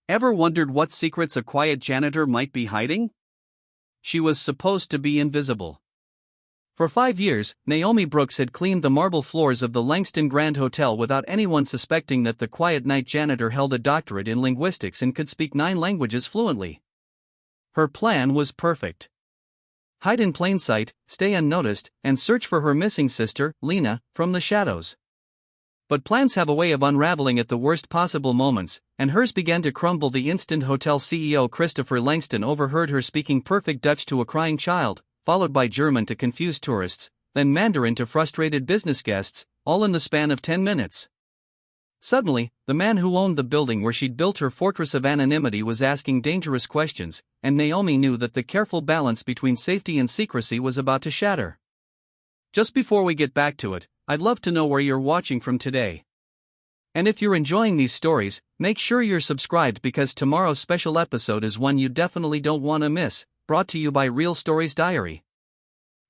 Ever wondered what secrets a quiet janitor might be hiding? She was supposed to be invisible. For 5 years, Naomi Brooks had cleaned the marble floors of the Langston Grand Hotel without anyone suspecting that the quiet night janitor held a doctorate in linguistics and could speak 9 languages fluently. Her plan was perfect. Hide in plain sight, stay unnoticed, and search for her missing sister, Lena, from the shadows. But plans have a way of unraveling at the worst possible moments, and hers began to crumble the instant hotel CEO Christopher Langston overheard her speaking perfect Dutch to a crying child, followed by German to confused tourists, then Mandarin to frustrated business guests, all in the span of 10 minutes. Suddenly, the man who owned the building where she'd built her fortress of anonymity was asking dangerous questions, and Naomi knew that the careful balance between safety and secrecy was about to shatter. Just before we get back to it, I'd love to know where you're watching from today. And if you're enjoying these stories, make sure you're subscribed because tomorrow's special episode is one you definitely don't want to miss, brought to you by Real Stories Diary.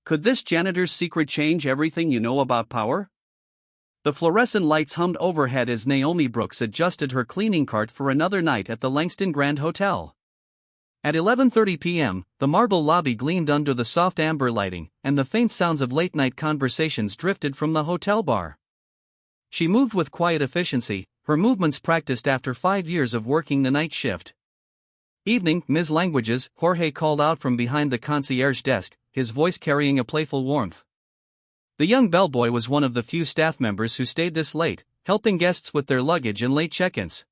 Could this janitor's secret change everything you know about power? The fluorescent lights hummed overhead as Naomi Brooks adjusted her cleaning cart for another night at the Langston Grand Hotel. At 11:30 p.m., the marble lobby gleamed under the soft amber lighting, and the faint sounds of late-night conversations drifted from the hotel bar. She moved with quiet efficiency, her movements practiced after 5 years of working the night shift. "Evening, Ms. Languages," Jorge called out from behind the concierge desk, his voice carrying a playful warmth. The young bellboy was one of the few staff members who stayed this late, helping guests with their luggage and late check-ins.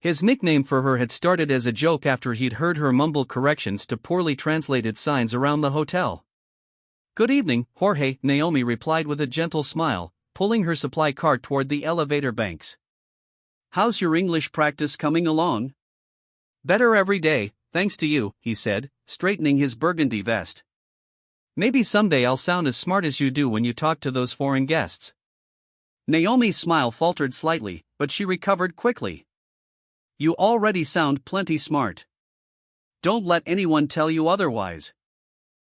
His nickname for her had started as a joke after he'd heard her mumble corrections to poorly translated signs around the hotel. "Good evening, Jorge," Naomi replied with a gentle smile, pulling her supply cart toward the elevator banks. "How's your English practice coming along?" "Better every day, thanks to you," he said, straightening his burgundy vest. "Maybe someday I'll sound as smart as you do when you talk to those foreign guests." Naomi's smile faltered slightly, but she recovered quickly. "You already sound plenty smart. Don't let anyone tell you otherwise."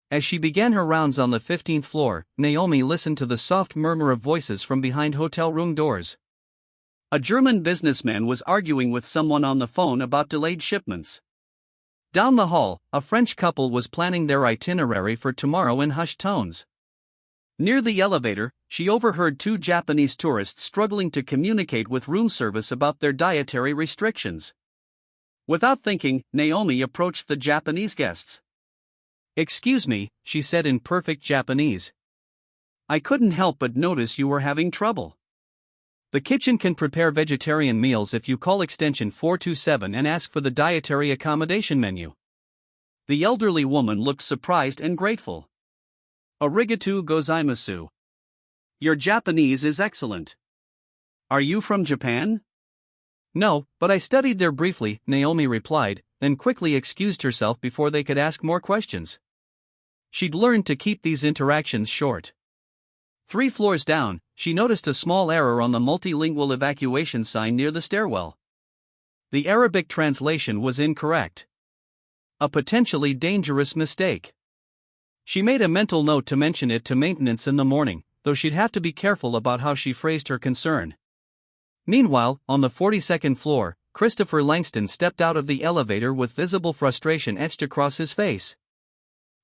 As she began her rounds on the 15th floor, Naomi listened to the soft murmur of voices from behind hotel room doors. A German businessman was arguing with someone on the phone about delayed shipments. Down the hall, a French couple was planning their itinerary for tomorrow in hushed tones. Near the elevator, she overheard 2 Japanese tourists struggling to communicate with room service about their dietary restrictions. Without thinking, Naomi approached the Japanese guests. "Excuse me," she said in perfect Japanese. "I couldn't help but notice you were having trouble. The kitchen can prepare vegetarian meals if you call extension 427 and ask for the dietary accommodation menu." The elderly woman looked surprised and grateful. "Arigatou gozaimasu. Your Japanese is excellent. Are you from Japan?" "No, but I studied there briefly," Naomi replied, then quickly excused herself before they could ask more questions. She'd learned to keep these interactions short. 3 floors down, she noticed a small error on the multilingual evacuation sign near the stairwell. The Arabic translation was incorrect. A potentially dangerous mistake. She made a mental note to mention it to maintenance in the morning, though she'd have to be careful about how she phrased her concern. Meanwhile, on the 42nd floor, Christopher Langston stepped out of the elevator with visible frustration etched across his face.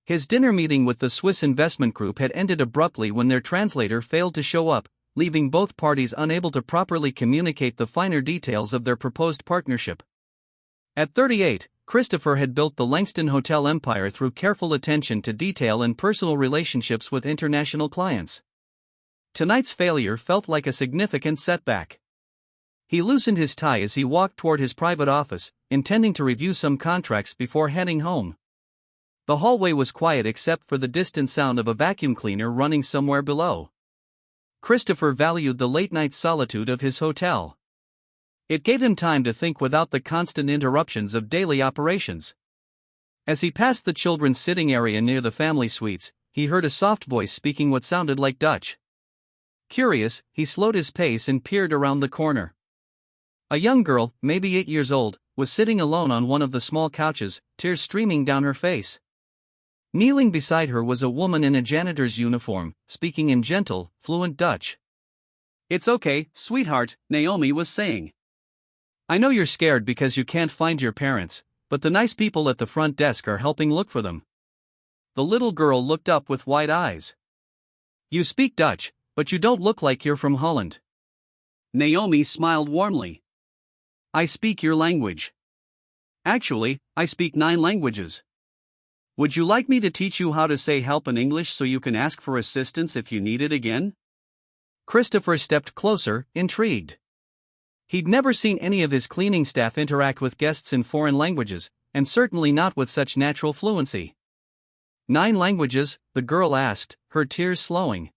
His dinner meeting with the Swiss investment group had ended abruptly when their translator failed to show up, leaving both parties unable to properly communicate the finer details of their proposed partnership. At 38, Christopher had built the Langston Hotel empire through careful attention to detail and personal relationships with international clients. Tonight's failure felt like a significant setback. He loosened his tie as he walked toward his private office, intending to review some contracts before heading home. The hallway was quiet except for the distant sound of a vacuum cleaner running somewhere below. Christopher valued the late-night solitude of his hotel. It gave him time to think without the constant interruptions of daily operations. As he passed the children's sitting area near the family suites, he heard a soft voice speaking what sounded like Dutch. Curious, he slowed his pace and peered around the corner. A young girl, maybe 8 years old, was sitting alone on one of the small couches, tears streaming down her face. Kneeling beside her was a woman in a janitor's uniform, speaking in gentle, fluent Dutch. "It's okay, sweetheart," Naomi was saying. I know you're scared because you can't find your parents, but the nice people at the front desk are helping look for them. The little girl looked up with wide eyes. You speak Dutch, but you don't look like you're from Holland. Naomi smiled warmly. I speak your language. Actually, I speak 9 languages. Would you like me to teach you how to say help in English so you can ask for assistance if you need it again? Christopher stepped closer, intrigued. He'd never seen any of his cleaning staff interact with guests in foreign languages, and certainly not with such natural fluency. 9 languages, the girl asked, her tears slowing.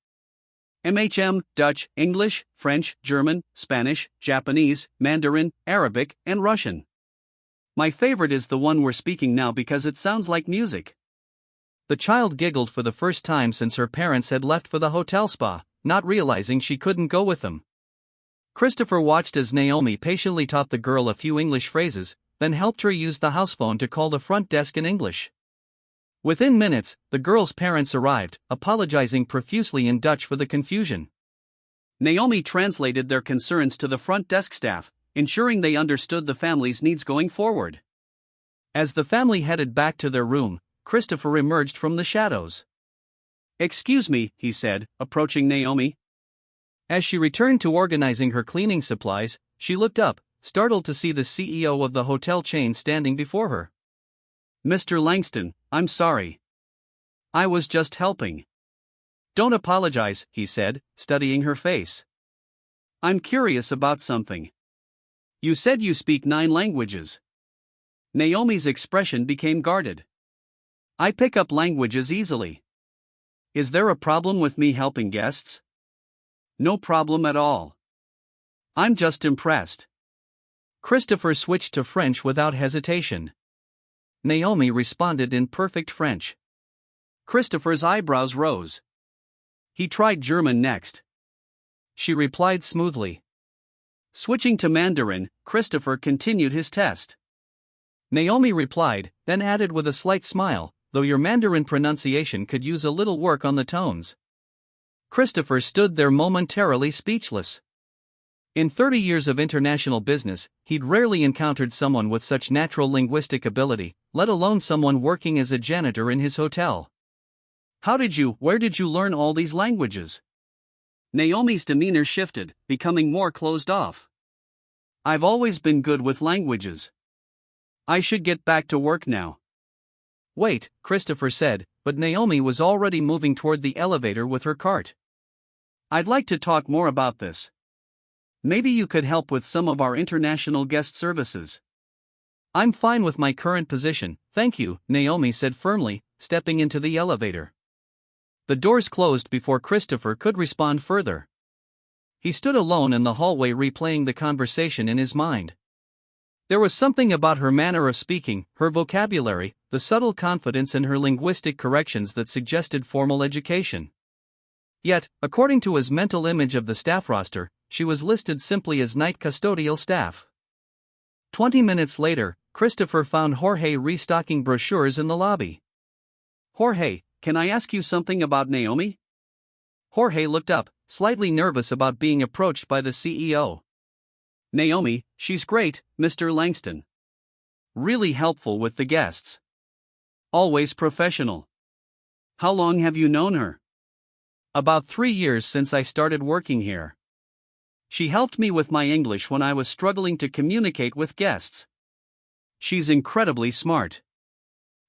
Dutch, English, French, German, Spanish, Japanese, Mandarin, Arabic, and Russian. My favorite is the one we're speaking now because it sounds like music. The child giggled for the first time since her parents had left for the hotel spa, not realizing she couldn't go with them. Christopher watched as Naomi patiently taught the girl a few English phrases, then helped her use the house phone to call the front desk in English. Within minutes, the girl's parents arrived, apologizing profusely in Dutch for the confusion. Naomi translated their concerns to the front desk staff, ensuring they understood the family's needs going forward. As the family headed back to their room, Christopher emerged from the shadows. Excuse me, he said, approaching Naomi. As she returned to organizing her cleaning supplies, she looked up, startled to see the CEO of the hotel chain standing before her. Mr. Langston, I'm sorry. I was just helping. Don't apologize, he said, studying her face. I'm curious about something. You said you speak 9 languages. Naomi's expression became guarded. I pick up languages easily. Is there a problem with me helping guests? No problem at all. I'm just impressed. Christopher switched to French without hesitation. Naomi responded in perfect French. Christopher's eyebrows rose. He tried German next. She replied smoothly. Switching to Mandarin, Christopher continued his test. Naomi replied, then added with a slight smile, though your Mandarin pronunciation could use a little work on the tones. Christopher stood there momentarily speechless. In 30 years of international business, he'd rarely encountered someone with such natural linguistic ability, let alone someone working as a janitor in his hotel. Where did you learn all these languages? Naomi's demeanor shifted, becoming more closed off. I've always been good with languages. I should get back to work now. Wait, Christopher said, but Naomi was already moving toward the elevator with her cart. I'd like to talk more about this. Maybe you could help with some of our international guest services. I'm fine with my current position, thank you, Naomi said firmly, stepping into the elevator. The doors closed before Christopher could respond further. He stood alone in the hallway replaying the conversation in his mind. There was something about her manner of speaking, her vocabulary, the subtle confidence in her linguistic corrections that suggested formal education. Yet, according to his mental image of the staff roster, she was listed simply as night custodial staff. 20 minutes later, Christopher found Jorge restocking brochures in the lobby. Jorge, can I ask you something about Naomi? Jorge looked up, slightly nervous about being approached by the CEO. Naomi, she's great, Mr. Langston. Really helpful with the guests. Always professional. How long have you known her? About 3 years since I started working here. She helped me with my English when I was struggling to communicate with guests. She's incredibly smart.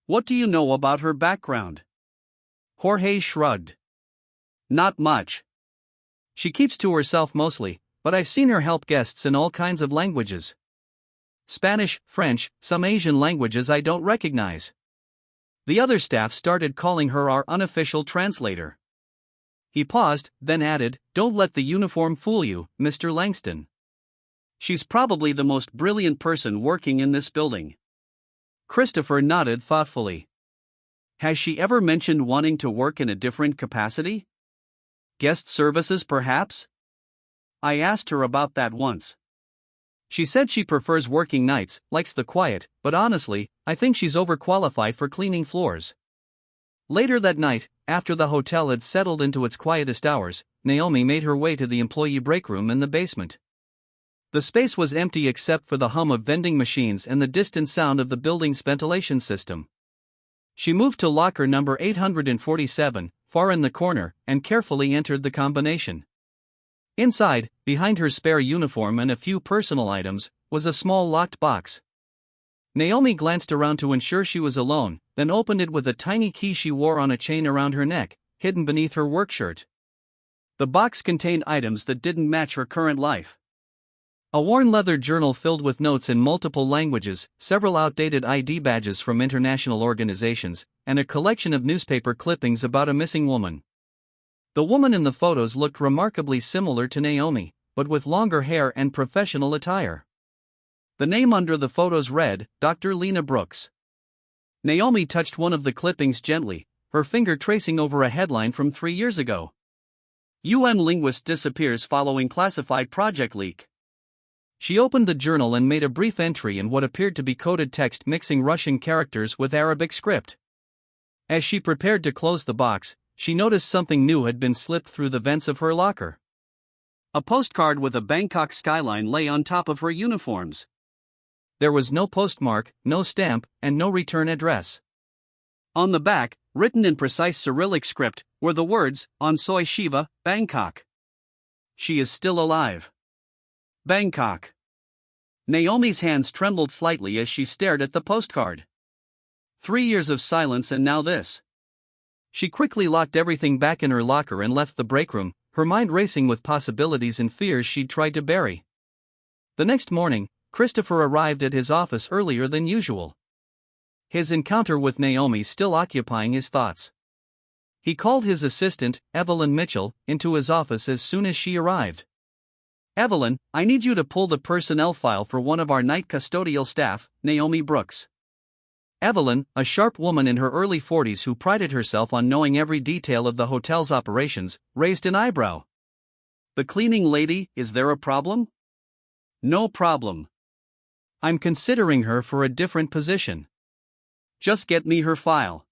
What do you know about her background? Jorge shrugged. Not much. She keeps to herself mostly, but I've seen her help guests in all kinds of languages. Spanish, French, some Asian languages I don't recognize. The other staff started calling her our unofficial translator. He paused, then added, Don't let the uniform fool you, Mr. Langston. She's probably the most brilliant person working in this building. Christopher nodded thoughtfully. Has she ever mentioned wanting to work in a different capacity? Guest services, perhaps? I asked her about that once. She said she prefers working nights, likes the quiet, but honestly, I think she's overqualified for cleaning floors. Later that night, after the hotel had settled into its quietest hours, Naomi made her way to the employee break room in the basement. The space was empty except for the hum of vending machines and the distant sound of the building's ventilation system. She moved to locker number 847, far in the corner, and carefully entered the combination. Inside, behind her spare uniform and a few personal items, was a small locked box. Naomi glanced around to ensure she was alone, then opened it with a tiny key she wore on a chain around her neck, hidden beneath her work shirt. The box contained items that didn't match her current life. A worn leather journal filled with notes in multiple languages, several outdated ID badges from international organizations, and a collection of newspaper clippings about a missing woman. The woman in the photos looked remarkably similar to Naomi, but with longer hair and professional attire. The name under the photos read, Dr. Lena Brooks. Naomi touched one of the clippings gently, her finger tracing over a headline from 3 years ago. UN linguist disappears following classified project leak. She opened the journal and made a brief entry in what appeared to be coded text mixing Russian characters with Arabic script. As she prepared to close the box, she noticed something new had been slipped through the vents of her locker. A postcard with a Bangkok skyline lay on top of her uniforms. There was no postmark, no stamp, and no return address. On the back, written in precise Cyrillic script, were the words, On Soi Shiva, Bangkok. She is still alive. Bangkok. Naomi's hands trembled slightly as she stared at the postcard. 3 years of silence and now this. She quickly locked everything back in her locker and left the break room, her mind racing with possibilities and fears she'd tried to bury. The next morning, Christopher arrived at his office earlier than usual. His encounter with Naomi still occupying his thoughts. He called his assistant, Evelyn Mitchell, into his office as soon as she arrived. Evelyn, I need you to pull the personnel file for one of our night custodial staff, Naomi Brooks. Evelyn, a sharp woman in her early 40s who prided herself on knowing every detail of the hotel's operations, raised an eyebrow. The cleaning lady, is there a problem? No problem. I'm considering her for a different position. Just get me her file.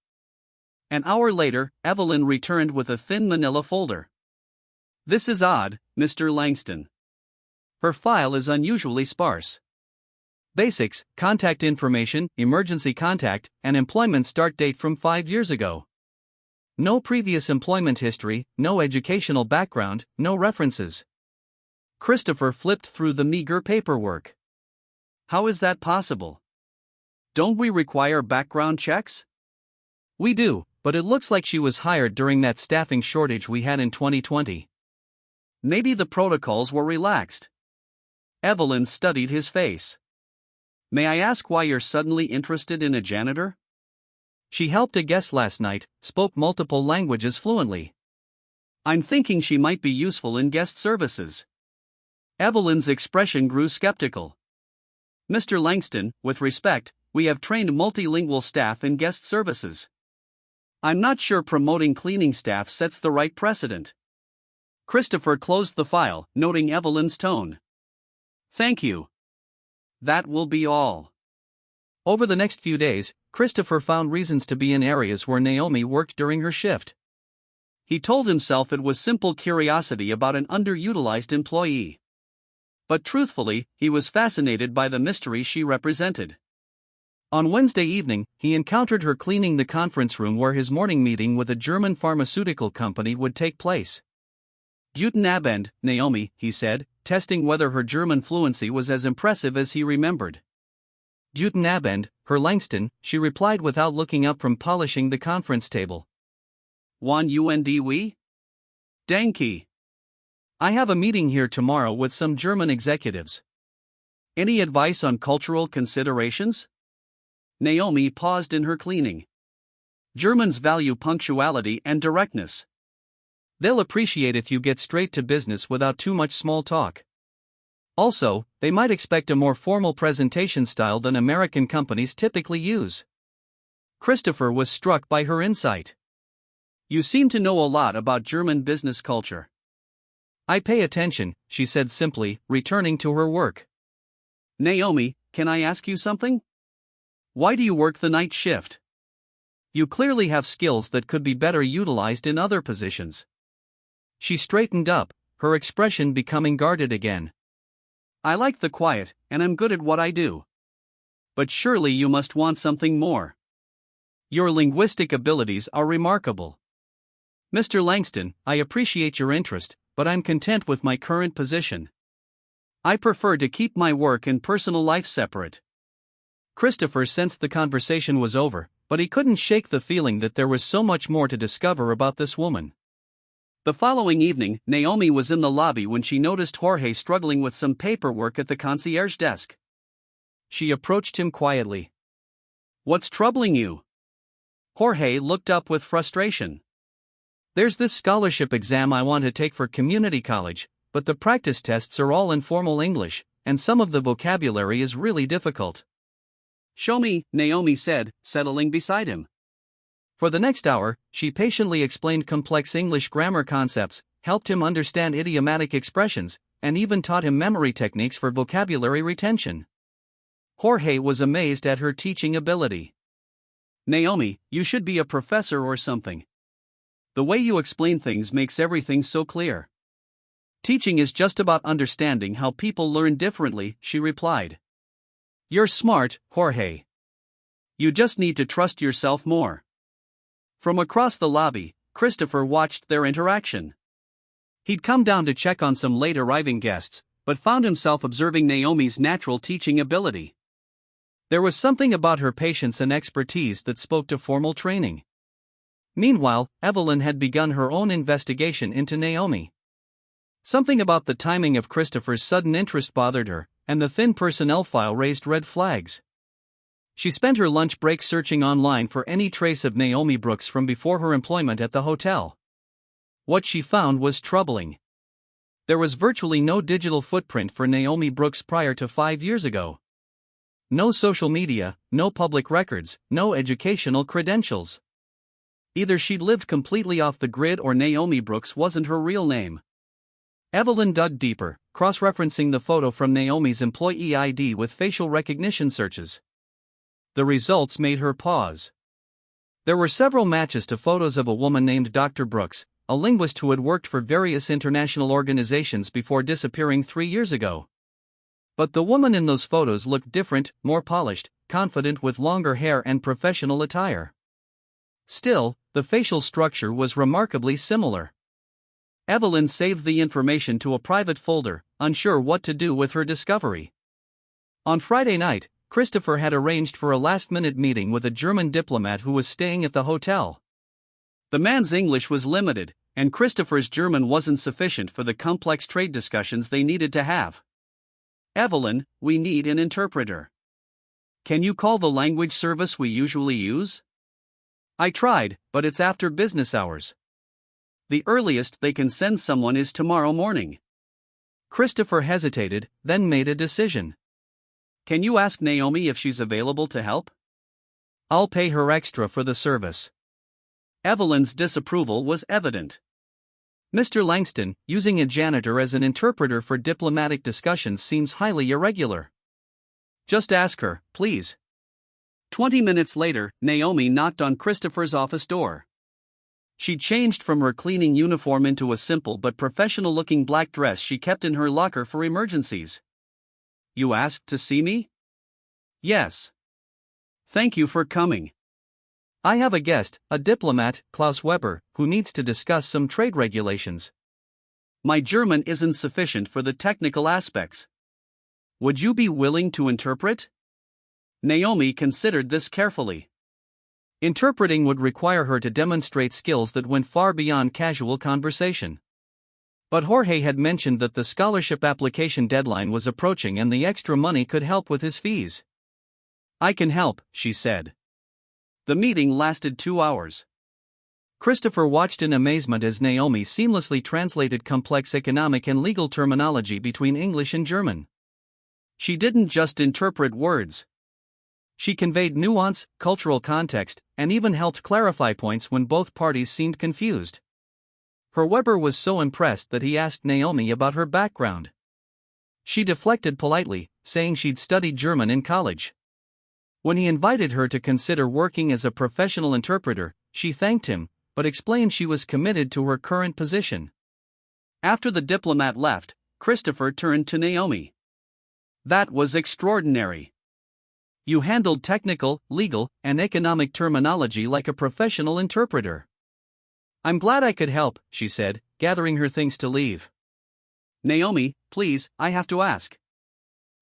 An hour later, Evelyn returned with a thin manila folder. This is odd, Mr. Langston. Her file is unusually sparse. Basics, contact information, emergency contact, and employment start date from 5 years ago. No previous employment history, no educational background, no references. Christopher flipped through the meager paperwork. How is that possible? Don't we require background checks? We do, but it looks like she was hired during that staffing shortage we had in 2020. Maybe the protocols were relaxed. Evelyn studied his face. May I ask why you're suddenly interested in a janitor? She helped a guest last night, spoke multiple languages fluently. I'm thinking she might be useful in guest services. Evelyn's expression grew skeptical. Mr. Langston, with respect, we have trained multilingual staff in guest services. I'm not sure promoting cleaning staff sets the right precedent. Christopher closed the file, noting Evelyn's tone. Thank you. That will be all. Over the next few days, Christopher found reasons to be in areas where Naomi worked during her shift. He told himself it was simple curiosity about an underutilized employee. But truthfully, he was fascinated by the mystery she represented. On Wednesday evening, he encountered her cleaning the conference room where his morning meeting with a German pharmaceutical company would take place. Guten Abend, Naomi, he said, testing whether her German fluency was as impressive as he remembered. Guten Abend, Herr Langston, she replied without looking up from polishing the conference table. Wann we? Danke. I have a meeting here tomorrow with some German executives. Any advice on cultural considerations? Naomi paused in her cleaning. Germans value punctuality and directness. They'll appreciate if you get straight to business without too much small talk. Also, they might expect a more formal presentation style than American companies typically use. Christopher was struck by her insight. You seem to know a lot about German business culture. I pay attention, she said simply, returning to her work. Naomi, can I ask you something? Why do you work the night shift? You clearly have skills that could be better utilized in other positions. She straightened up, her expression becoming guarded again. I like the quiet, and I'm good at what I do. But surely you must want something more. Your linguistic abilities are remarkable. Mr. Langston, I appreciate your interest, but I'm content with my current position. I prefer to keep my work and personal life separate. Christopher sensed the conversation was over, but he couldn't shake the feeling that there was so much more to discover about this woman. The following evening, Naomi was in the lobby when she noticed Jorge struggling with some paperwork at the concierge desk. She approached him quietly. "What's troubling you?" Jorge looked up with frustration. "There's this scholarship exam I want to take for community college, but the practice tests are all in formal English, and some of the vocabulary is really difficult." "Show me," Naomi said, settling beside him. For the next hour, she patiently explained complex English grammar concepts, helped him understand idiomatic expressions, and even taught him memory techniques for vocabulary retention. Jorge was amazed at her teaching ability. "Naomi, you should be a professor or something. The way you explain things makes everything so clear." "Teaching is just about understanding how people learn differently," she replied. "You're smart, Jorge. You just need to trust yourself more." From across the lobby, Christopher watched their interaction. He'd come down to check on some late arriving guests, but found himself observing Naomi's natural teaching ability. There was something about her patience and expertise that spoke to formal training. Meanwhile, Evelyn had begun her own investigation into Naomi. Something about the timing of Christopher's sudden interest bothered her, and the thin personnel file raised red flags. She spent her lunch break searching online for any trace of Naomi Brooks from before her employment at the hotel. What she found was troubling. There was virtually no digital footprint for Naomi Brooks prior to 5 years ago. No social media, no public records, no educational credentials. Either she'd lived completely off the grid or Naomi Brooks wasn't her real name. Evelyn dug deeper, cross-referencing the photo from Naomi's employee ID with facial recognition searches. The results made her pause. There were several matches to photos of a woman named Dr. Brooks, a linguist who had worked for various international organizations before disappearing 3 years ago. But the woman in those photos looked different, more polished, confident with longer hair and professional attire. Still, the facial structure was remarkably similar. Evelyn saved the information to a private folder, unsure what to do with her discovery. On Friday night, Christopher had arranged for a last-minute meeting with a German diplomat who was staying at the hotel. The man's English was limited, and Christopher's German wasn't sufficient for the complex trade discussions they needed to have. "Evelyn, we need an interpreter. Can you call the language service we usually use?" "I tried, but it's after business hours. The earliest they can send someone is tomorrow morning." Christopher hesitated, then made a decision. "Can you ask Naomi if she's available to help?" "I'll pay her extra for the service." Evelyn's disapproval was evident. "Mr. Langston, using a janitor as an interpreter for diplomatic discussions seems highly irregular. Just ask her, please." 20 minutes later, Naomi knocked on Christopher's office door. She'd changed from her cleaning uniform into a simple but professional-looking black dress she kept in her locker for emergencies. "You asked to see me?" "Yes. Thank you for coming. I have a guest, a diplomat, Klaus Weber, who needs to discuss some trade regulations. My German isn't sufficient for the technical aspects. Would you be willing to interpret?" Naomi considered this carefully. Interpreting would require her to demonstrate skills that went far beyond casual conversation. But Jorge had mentioned that the scholarship application deadline was approaching and the extra money could help with his fees. "I can help," she said. The meeting lasted 2 hours. Christopher watched in amazement as Naomi seamlessly translated complex economic and legal terminology between English and German. She didn't just interpret words. She conveyed nuance, cultural context, and even helped clarify points when both parties seemed confused. Her Weber was so impressed that he asked Naomi about her background. She deflected politely, saying she'd studied German in college. When he invited her to consider working as a professional interpreter, she thanked him, but explained she was committed to her current position. After the diplomat left, Christopher turned to Naomi. That was extraordinary. You handled technical, legal, and economic terminology like a professional interpreter. I'm glad I could help, she said, gathering her things to leave. Naomi, please, I have to ask.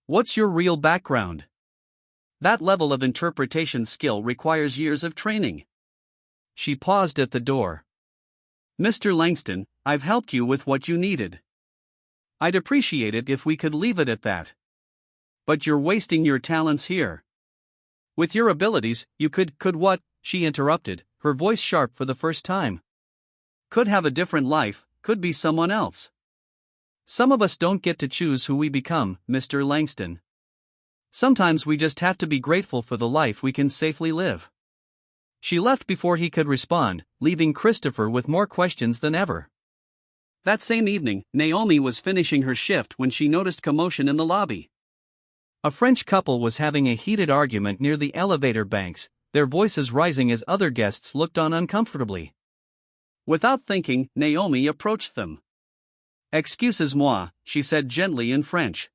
What's your real background? That level of interpretation skill requires years of training. She paused at the door. Mr. Langston, I've helped you with what you needed. I'd appreciate it if we could leave it at that. But you're wasting your talents here. With your abilities, you could what? She interrupted, her voice sharp for the first time. Could have a different life, could be someone else. Some of us don't get to choose who we become, Mr. Langston. Sometimes we just have to be grateful for the life we can safely live. She left before he could respond, leaving Christopher with more questions than ever. That same evening, Naomi was finishing her shift when she noticed commotion in the lobby. A French couple was having a heated argument near the elevator banks, their voices rising as other guests looked on uncomfortably. Without thinking, Naomi approached them. Excusez-moi, she said gently in French.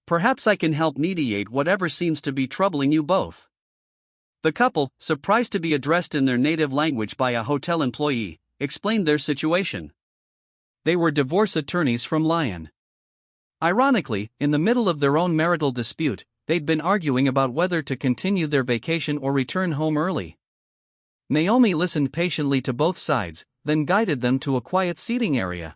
Perhaps I can help mediate whatever seems to be troubling you both. The couple, surprised to be addressed in their native language by a hotel employee, explained their situation. They were divorce attorneys from Lyon. Ironically, in the middle of their own marital dispute, they'd been arguing about whether to continue their vacation or return home early. Naomi listened patiently to both sides, then guided them to a quiet seating area.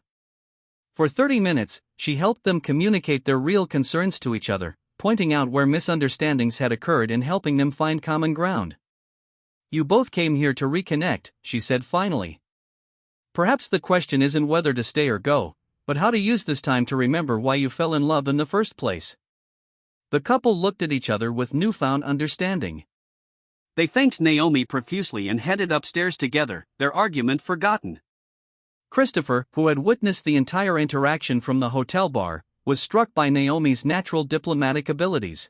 For 30 minutes, she helped them communicate their real concerns to each other, pointing out where misunderstandings had occurred and helping them find common ground. You both came here to reconnect, she said finally. Perhaps the question isn't whether to stay or go, but how to use this time to remember why you fell in love in the first place. The couple looked at each other with newfound understanding. They thanked Naomi profusely and headed upstairs together, their argument forgotten. Christopher, who had witnessed the entire interaction from the hotel bar, was struck by Naomi's natural diplomatic abilities.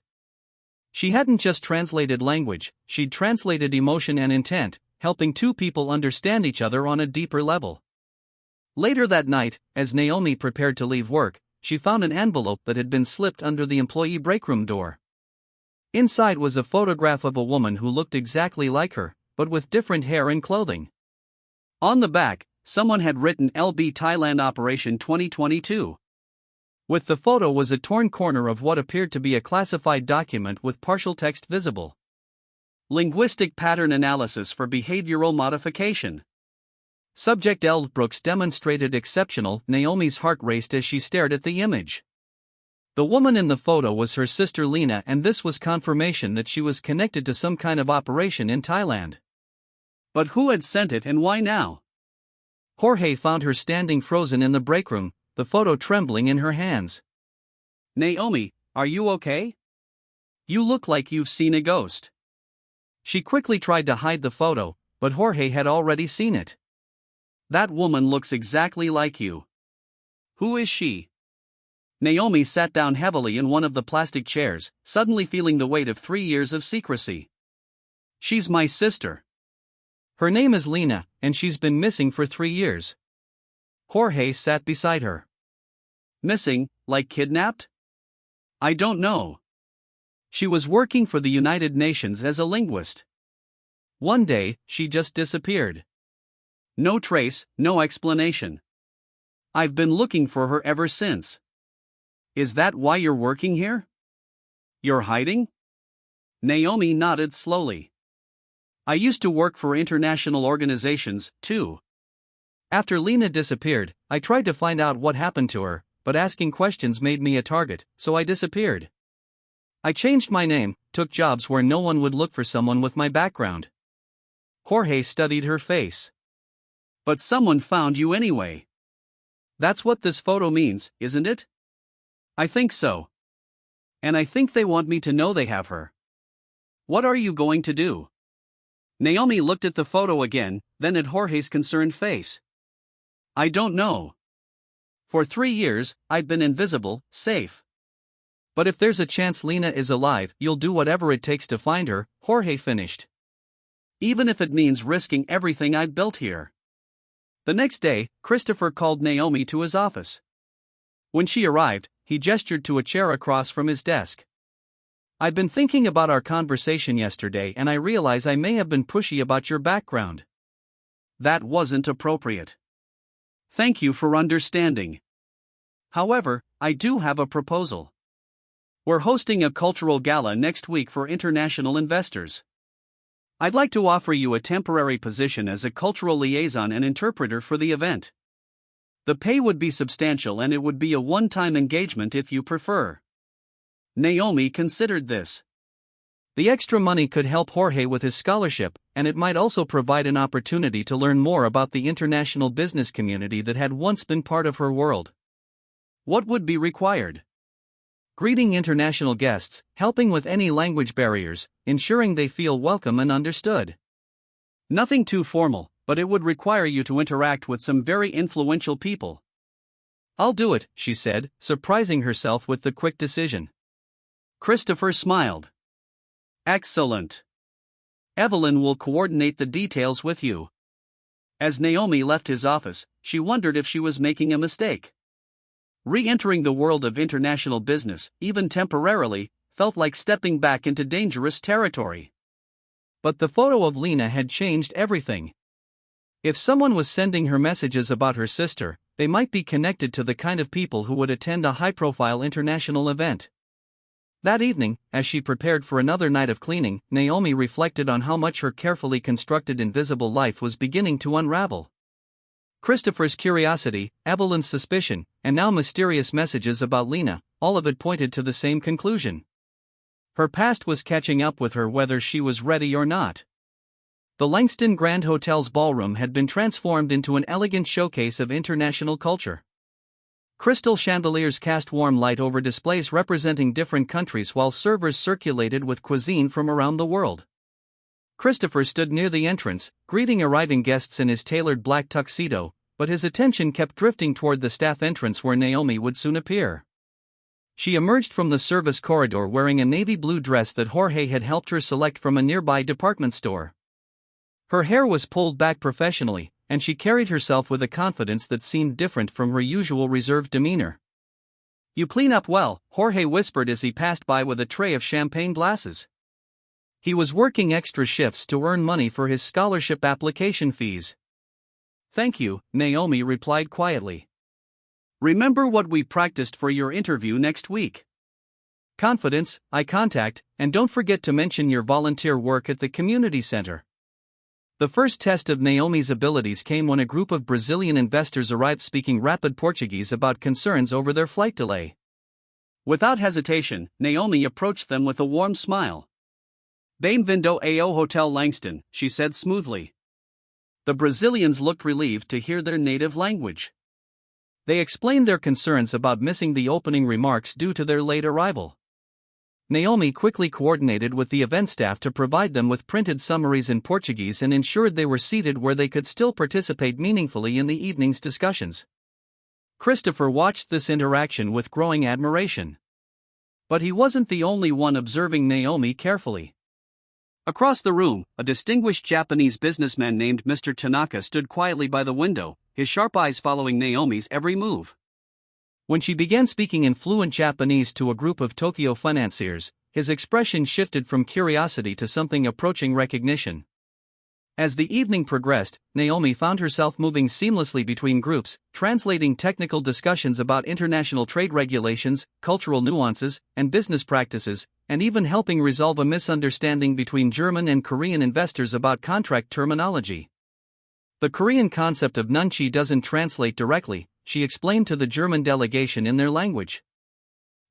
She hadn't just translated language, she'd translated emotion and intent, helping two people understand each other on a deeper level. Later that night, as Naomi prepared to leave work, she found an envelope that had been slipped under the employee breakroom door. Inside was a photograph of a woman who looked exactly like her, but with different hair and clothing. On the back, someone had written LB Thailand Operation 2022. With the photo was a torn corner of what appeared to be a classified document with partial text visible. Linguistic pattern analysis for behavioral modification. Subject Brooks demonstrated exceptional. Naomi's heart raced as she stared at the image. The woman in the photo was her sister Lena, and this was confirmation that she was connected to some kind of operation in Thailand. But who had sent it and why now? Jorge found her standing frozen in the breakroom, the photo trembling in her hands. Naomi, are you okay? You look like you've seen a ghost. She quickly tried to hide the photo, but Jorge had already seen it. That woman looks exactly like you. Who is she? Naomi sat down heavily in one of the plastic chairs, suddenly feeling the weight of 3 years of secrecy. She's my sister. Her name is Lena, and she's been missing for 3 years. Jorge sat beside her. Missing, like kidnapped? I don't know. She was working for the United Nations as a linguist. One day, she just disappeared. No trace, no explanation. I've been looking for her ever since. Is that why you're working here? You're hiding? Naomi nodded slowly. I used to work for international organizations, too. After Lena disappeared, I tried to find out what happened to her, but asking questions made me a target, so I disappeared. I changed my name, took jobs where no one would look for someone with my background. Jorge studied her face. But someone found you anyway. That's what this photo means, isn't it? I think so. And I think they want me to know they have her. What are you going to do? Naomi looked at the photo again, then at Jorge's concerned face. I don't know. For 3 years, I've been invisible, safe. But if there's a chance Lena is alive, you'll do whatever it takes to find her, Jorge finished. Even if it means risking everything I've built here. The next day, Christopher called Naomi to his office. When she arrived, he gestured to a chair across from his desk. "I've been thinking about our conversation yesterday and I realize I may have been pushy about your background. That wasn't appropriate. Thank you for understanding. However, I do have a proposal. We're hosting a cultural gala next week for international investors. I'd like to offer you a temporary position as a cultural liaison and interpreter for the event. The pay would be substantial and it would be a one-time engagement if you prefer." Naomi considered this. The extra money could help Jorge with his scholarship, and it might also provide an opportunity to learn more about the international business community that had once been part of her world. What would be required? Greeting international guests, helping with any language barriers, ensuring they feel welcome and understood. Nothing too formal, but it would require you to interact with some very influential people. "I'll do it," she said, surprising herself with the quick decision. Christopher smiled. "Excellent. Evelyn will coordinate the details with you." As Naomi left his office, she wondered if she was making a mistake. Re-entering the world of international business, even temporarily, felt like stepping back into dangerous territory. But the photo of Lena had changed everything. If someone was sending her messages about her sister, they might be connected to the kind of people who would attend a high-profile international event. That evening, as she prepared for another night of cleaning, Naomi reflected on how much her carefully constructed invisible life was beginning to unravel. Christopher's curiosity, Evelyn's suspicion, and now mysterious messages about Lena, all of it pointed to the same conclusion. Her past was catching up with her whether she was ready or not. The Langston Grand Hotel's ballroom had been transformed into an elegant showcase of international culture. Crystal chandeliers cast warm light over displays representing different countries while servers circulated with cuisine from around the world. Christopher stood near the entrance, greeting arriving guests in his tailored black tuxedo, but his attention kept drifting toward the staff entrance where Naomi would soon appear. She emerged from the service corridor wearing a navy blue dress that Jorge had helped her select from a nearby department store. Her hair was pulled back professionally, and she carried herself with a confidence that seemed different from her usual reserved demeanor. "You clean up well," Jorge whispered as he passed by with a tray of champagne glasses. He was working extra shifts to earn money for his scholarship application fees. "Thank you," Naomi replied quietly. "Remember what we practiced for your interview next week. Confidence, eye contact, and don't forget to mention your volunteer work at the community center." The first test of Naomi's abilities came when a group of Brazilian investors arrived speaking rapid Portuguese about concerns over their flight delay. Without hesitation, Naomi approached them with a warm smile. "Bem-vindo ao Hotel Langston," she said smoothly. The Brazilians looked relieved to hear their native language. They explained their concerns about missing the opening remarks due to their late arrival. Naomi quickly coordinated with the event staff to provide them with printed summaries in Portuguese and ensured they were seated where they could still participate meaningfully in the evening's discussions. Christopher watched this interaction with growing admiration. But he wasn't the only one observing Naomi carefully. Across the room, a distinguished Japanese businessman named Mr. Tanaka stood quietly by the window, his sharp eyes following Naomi's every move. When she began speaking in fluent Japanese to a group of Tokyo financiers, his expression shifted from curiosity to something approaching recognition. As the evening progressed, Naomi found herself moving seamlessly between groups, translating technical discussions about international trade regulations, cultural nuances, and business practices, and even helping resolve a misunderstanding between German and Korean investors about contract terminology. "The Korean concept of nunchi doesn't translate directly," she explained to the German delegation in their language.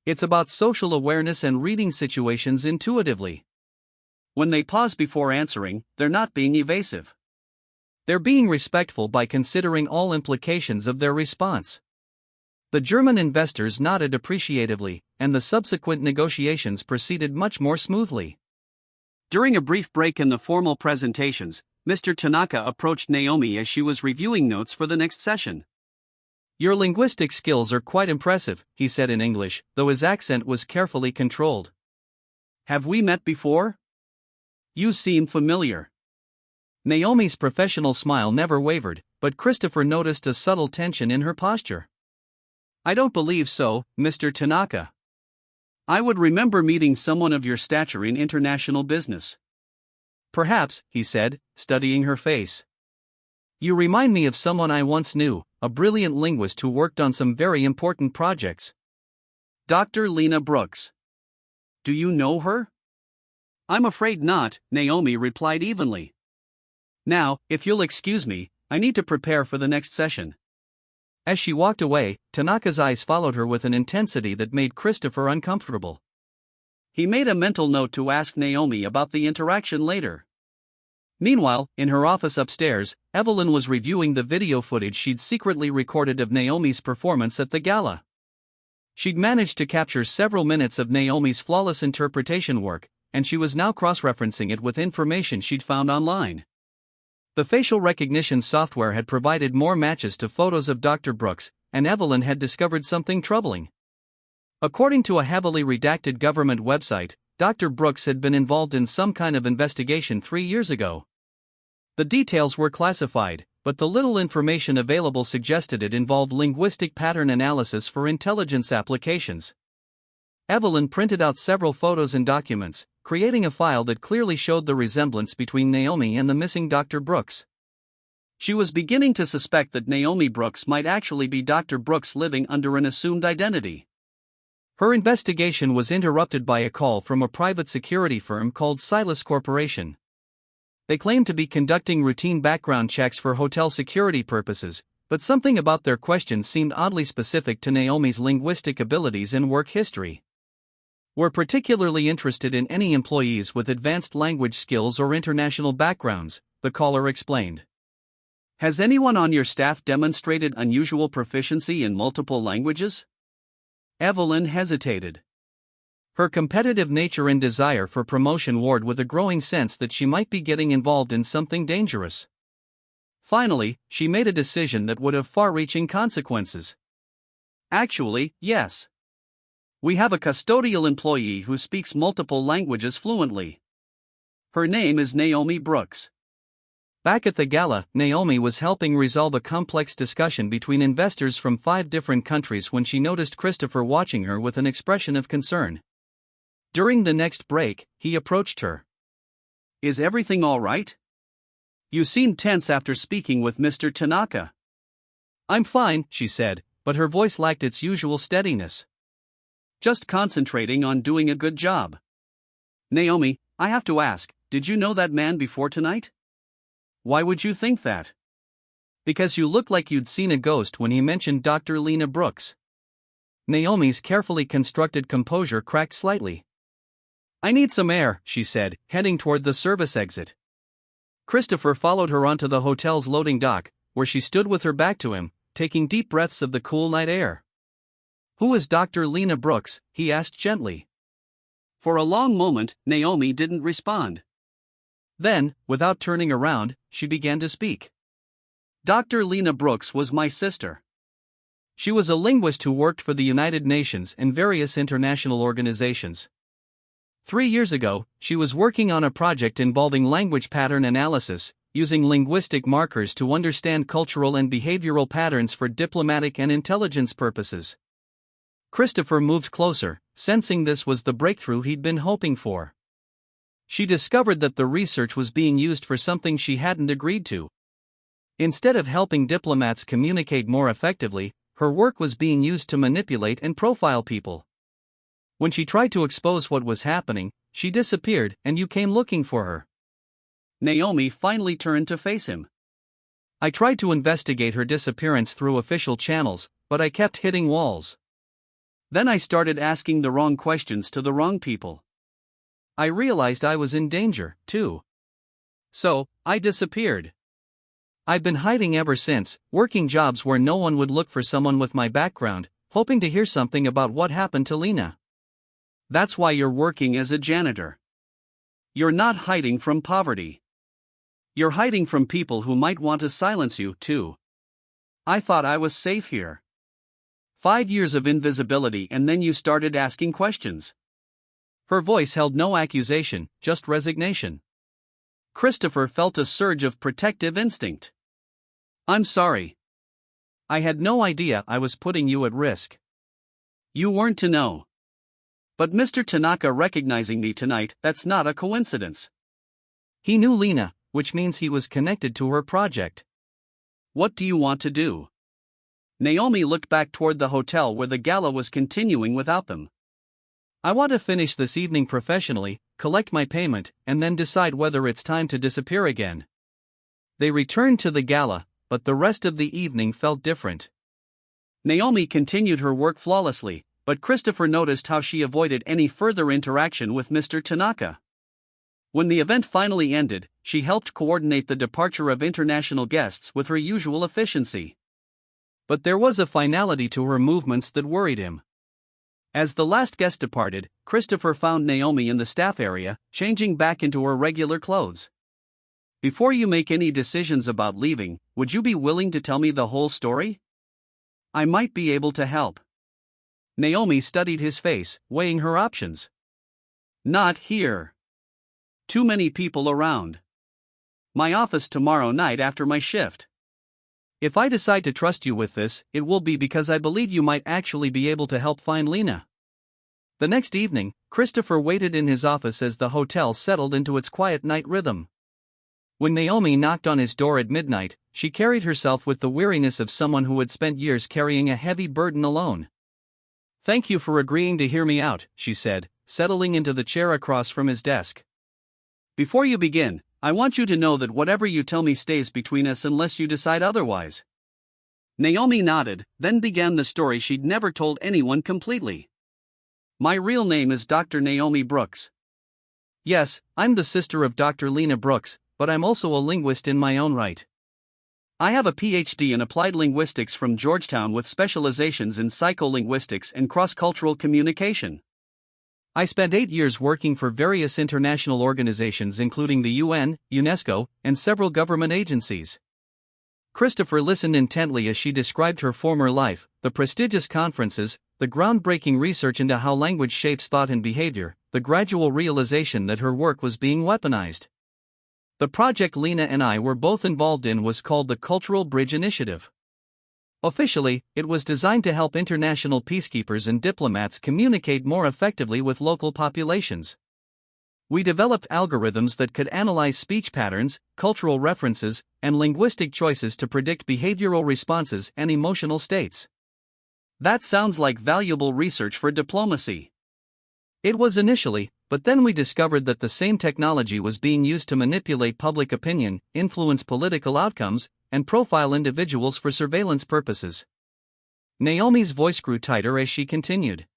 "It's about social awareness and reading situations intuitively. When they pause before answering, they're not being evasive. They're being respectful by considering all implications of their response." The German investors nodded appreciatively, and the subsequent negotiations proceeded much more smoothly. During a brief break in the formal presentations, Mr. Tanaka approached Naomi as she was reviewing notes for the next session. "Your linguistic skills are quite impressive," he said in English, though his accent was carefully controlled. "Have we met before? You seem familiar." Naomi's professional smile never wavered, but Christopher noticed a subtle tension in her posture. I don't believe so, Mr. Tanaka. I would remember meeting someone of your stature in international business. Perhaps, he said, studying her face. You remind me of someone I once knew, a brilliant linguist who worked on some very important projects. Dr. Lena Brooks. Do you know her? I'm afraid not, Naomi replied evenly. Now, if you'll excuse me, I need to prepare for the next session. As she walked away, Tanaka's eyes followed her with an intensity that made Christopher uncomfortable. He made a mental note to ask Naomi about the interaction later. Meanwhile, in her office upstairs, Evelyn was reviewing the video footage she'd secretly recorded of Naomi's performance at the gala. She'd managed to capture several minutes of Naomi's flawless interpretation work, and she was now cross-referencing it with information she'd found online. The facial recognition software had provided more matches to photos of Dr. Brooks, and Evelyn had discovered something troubling. According to a heavily redacted government website, Dr. Brooks had been involved in some kind of investigation 3 years ago. The details were classified, but the little information available suggested it involved linguistic pattern analysis for intelligence applications. Evelyn printed out several photos and documents, creating a file that clearly showed the resemblance between Naomi and the missing Dr. Brooks. She was beginning to suspect that Naomi Brooks might actually be Dr. Brooks living under an assumed identity. Her investigation was interrupted by a call from a private security firm called Silas Corporation. They claimed to be conducting routine background checks for hotel security purposes, but something about their questions seemed oddly specific to Naomi's linguistic abilities and work history. We're particularly interested in any employees with advanced language skills or international backgrounds, the caller explained. Has anyone on your staff demonstrated unusual proficiency in multiple languages? Evelyn hesitated. Her competitive nature and desire for promotion warred with a growing sense that she might be getting involved in something dangerous. Finally, she made a decision that would have far-reaching consequences. Actually, yes. We have a custodial employee who speaks multiple languages fluently. Her name is Naomi Brooks. Back at the gala, Naomi was helping resolve a complex discussion between investors from 5 different countries when she noticed Christopher watching her with an expression of concern. During the next break, he approached her. Is everything all right? You seemed tense after speaking with Mr. Tanaka. I'm fine, she said, but her voice lacked its usual steadiness. Just concentrating on doing a good job. Naomi, I have to ask, did you know that man before tonight? Why would you think that? Because you looked like you'd seen a ghost when he mentioned Dr. Lena Brooks. Naomi's carefully constructed composure cracked slightly. I need some air, she said, heading toward the service exit. Christopher followed her onto the hotel's loading dock, where she stood with her back to him, taking deep breaths of the cool night air. Who is Dr. Lena Brooks? He asked gently. For a long moment, Naomi didn't respond. Then, without turning around, she began to speak. Dr. Lena Brooks was my sister. She was a linguist who worked for the United Nations and various international organizations. 3 years ago, she was working on a project involving language pattern analysis, using linguistic markers to understand cultural and behavioral patterns for diplomatic and intelligence purposes. Christopher moved closer, sensing this was the breakthrough he'd been hoping for. She discovered that the research was being used for something she hadn't agreed to. Instead of helping diplomats communicate more effectively, her work was being used to manipulate and profile people. When she tried to expose what was happening, she disappeared and you came looking for her. Naomi finally turned to face him. I tried to investigate her disappearance through official channels, but I kept hitting walls. Then I started asking the wrong questions to the wrong people. I realized I was in danger, too. So, I disappeared. I've been hiding ever since, working jobs where no one would look for someone with my background, hoping to hear something about what happened to Lena. That's why you're working as a janitor. You're not hiding from poverty. You're hiding from people who might want to silence you, too. I thought I was safe here. 5 years of invisibility and then you started asking questions. Her voice held no accusation, just resignation. Christopher felt a surge of protective instinct. I'm sorry. I had no idea I was putting you at risk. You weren't to know. But Mr. Tanaka recognizing me tonight, that's not a coincidence. He knew Lena, which means he was connected to her project. What do you want to do? Naomi looked back toward the hotel where the gala was continuing without them. I want to finish this evening professionally, collect my payment, and then decide whether it's time to disappear again. They returned to the gala, but the rest of the evening felt different. Naomi continued her work flawlessly, but Christopher noticed how she avoided any further interaction with Mr. Tanaka. When the event finally ended, she helped coordinate the departure of international guests with her usual efficiency. But there was a finality to her movements that worried him. As the last guest departed, Christopher found Naomi in the staff area, changing back into her regular clothes. Before you make any decisions about leaving, would you be willing to tell me the whole story? I might be able to help. Naomi studied his face, weighing her options. Not here. Too many people around. My office tomorrow night after my shift. If I decide to trust you with this, it will be because I believe you might actually be able to help find Lena. The next evening, Christopher waited in his office as the hotel settled into its quiet night rhythm. When Naomi knocked on his door at midnight, she carried herself with the weariness of someone who had spent years carrying a heavy burden alone. Thank you for agreeing to hear me out, she said, settling into the chair across from his desk. Before you begin, I want you to know that whatever you tell me stays between us unless you decide otherwise. Naomi nodded, then began the story she'd never told anyone completely. My real name is Dr. Naomi Brooks. Yes, I'm the sister of Dr. Lena Brooks, but I'm also a linguist in my own right. I have a PhD in applied linguistics from Georgetown with specializations in psycholinguistics and cross-cultural communication. I spent 8 years working for various international organizations including the UN, UNESCO, and several government agencies. Christopher listened intently as she described her former life, the prestigious conferences, the groundbreaking research into how language shapes thought and behavior, the gradual realization that her work was being weaponized. The project Lena and I were both involved in was called the Cultural Bridge Initiative. Officially, it was designed to help international peacekeepers and diplomats communicate more effectively with local populations. We developed algorithms that could analyze speech patterns, cultural references, and linguistic choices to predict behavioral responses and emotional states. That sounds like valuable research for diplomacy. It was initially, but then we discovered that the same technology was being used to manipulate public opinion, influence political outcomes, and profile individuals for surveillance purposes. Naomi's voice grew tighter as she continued.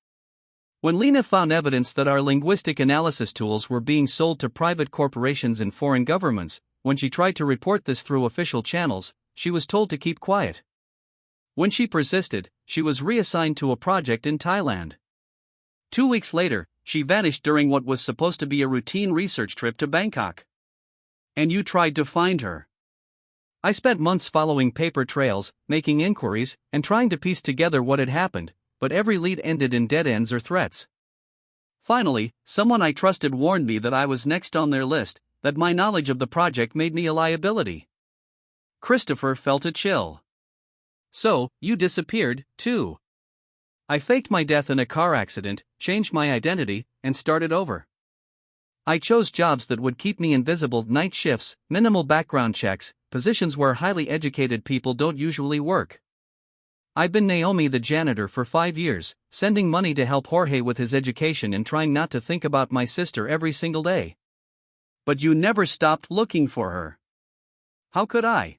When Lena found evidence that our linguistic analysis tools were being sold to private corporations and foreign governments, when she tried to report this through official channels, she was told to keep quiet. When she persisted, she was reassigned to a project in Thailand. 2 weeks later, she vanished during what was supposed to be a routine research trip to Bangkok. And you tried to find her. I spent months following paper trails, making inquiries, and trying to piece together what had happened, but every lead ended in dead ends or threats. Finally, someone I trusted warned me that I was next on their list, that my knowledge of the project made me a liability. Christopher felt a chill. So, you disappeared, too. I faked my death in a car accident, changed my identity, and started over. I chose jobs that would keep me invisible: night shifts, minimal background checks, positions where highly educated people don't usually work. I've been Naomi the janitor for 5 years, sending money to help Jorge with his education and trying not to think about my sister every single day. But you never stopped looking for her. How could I?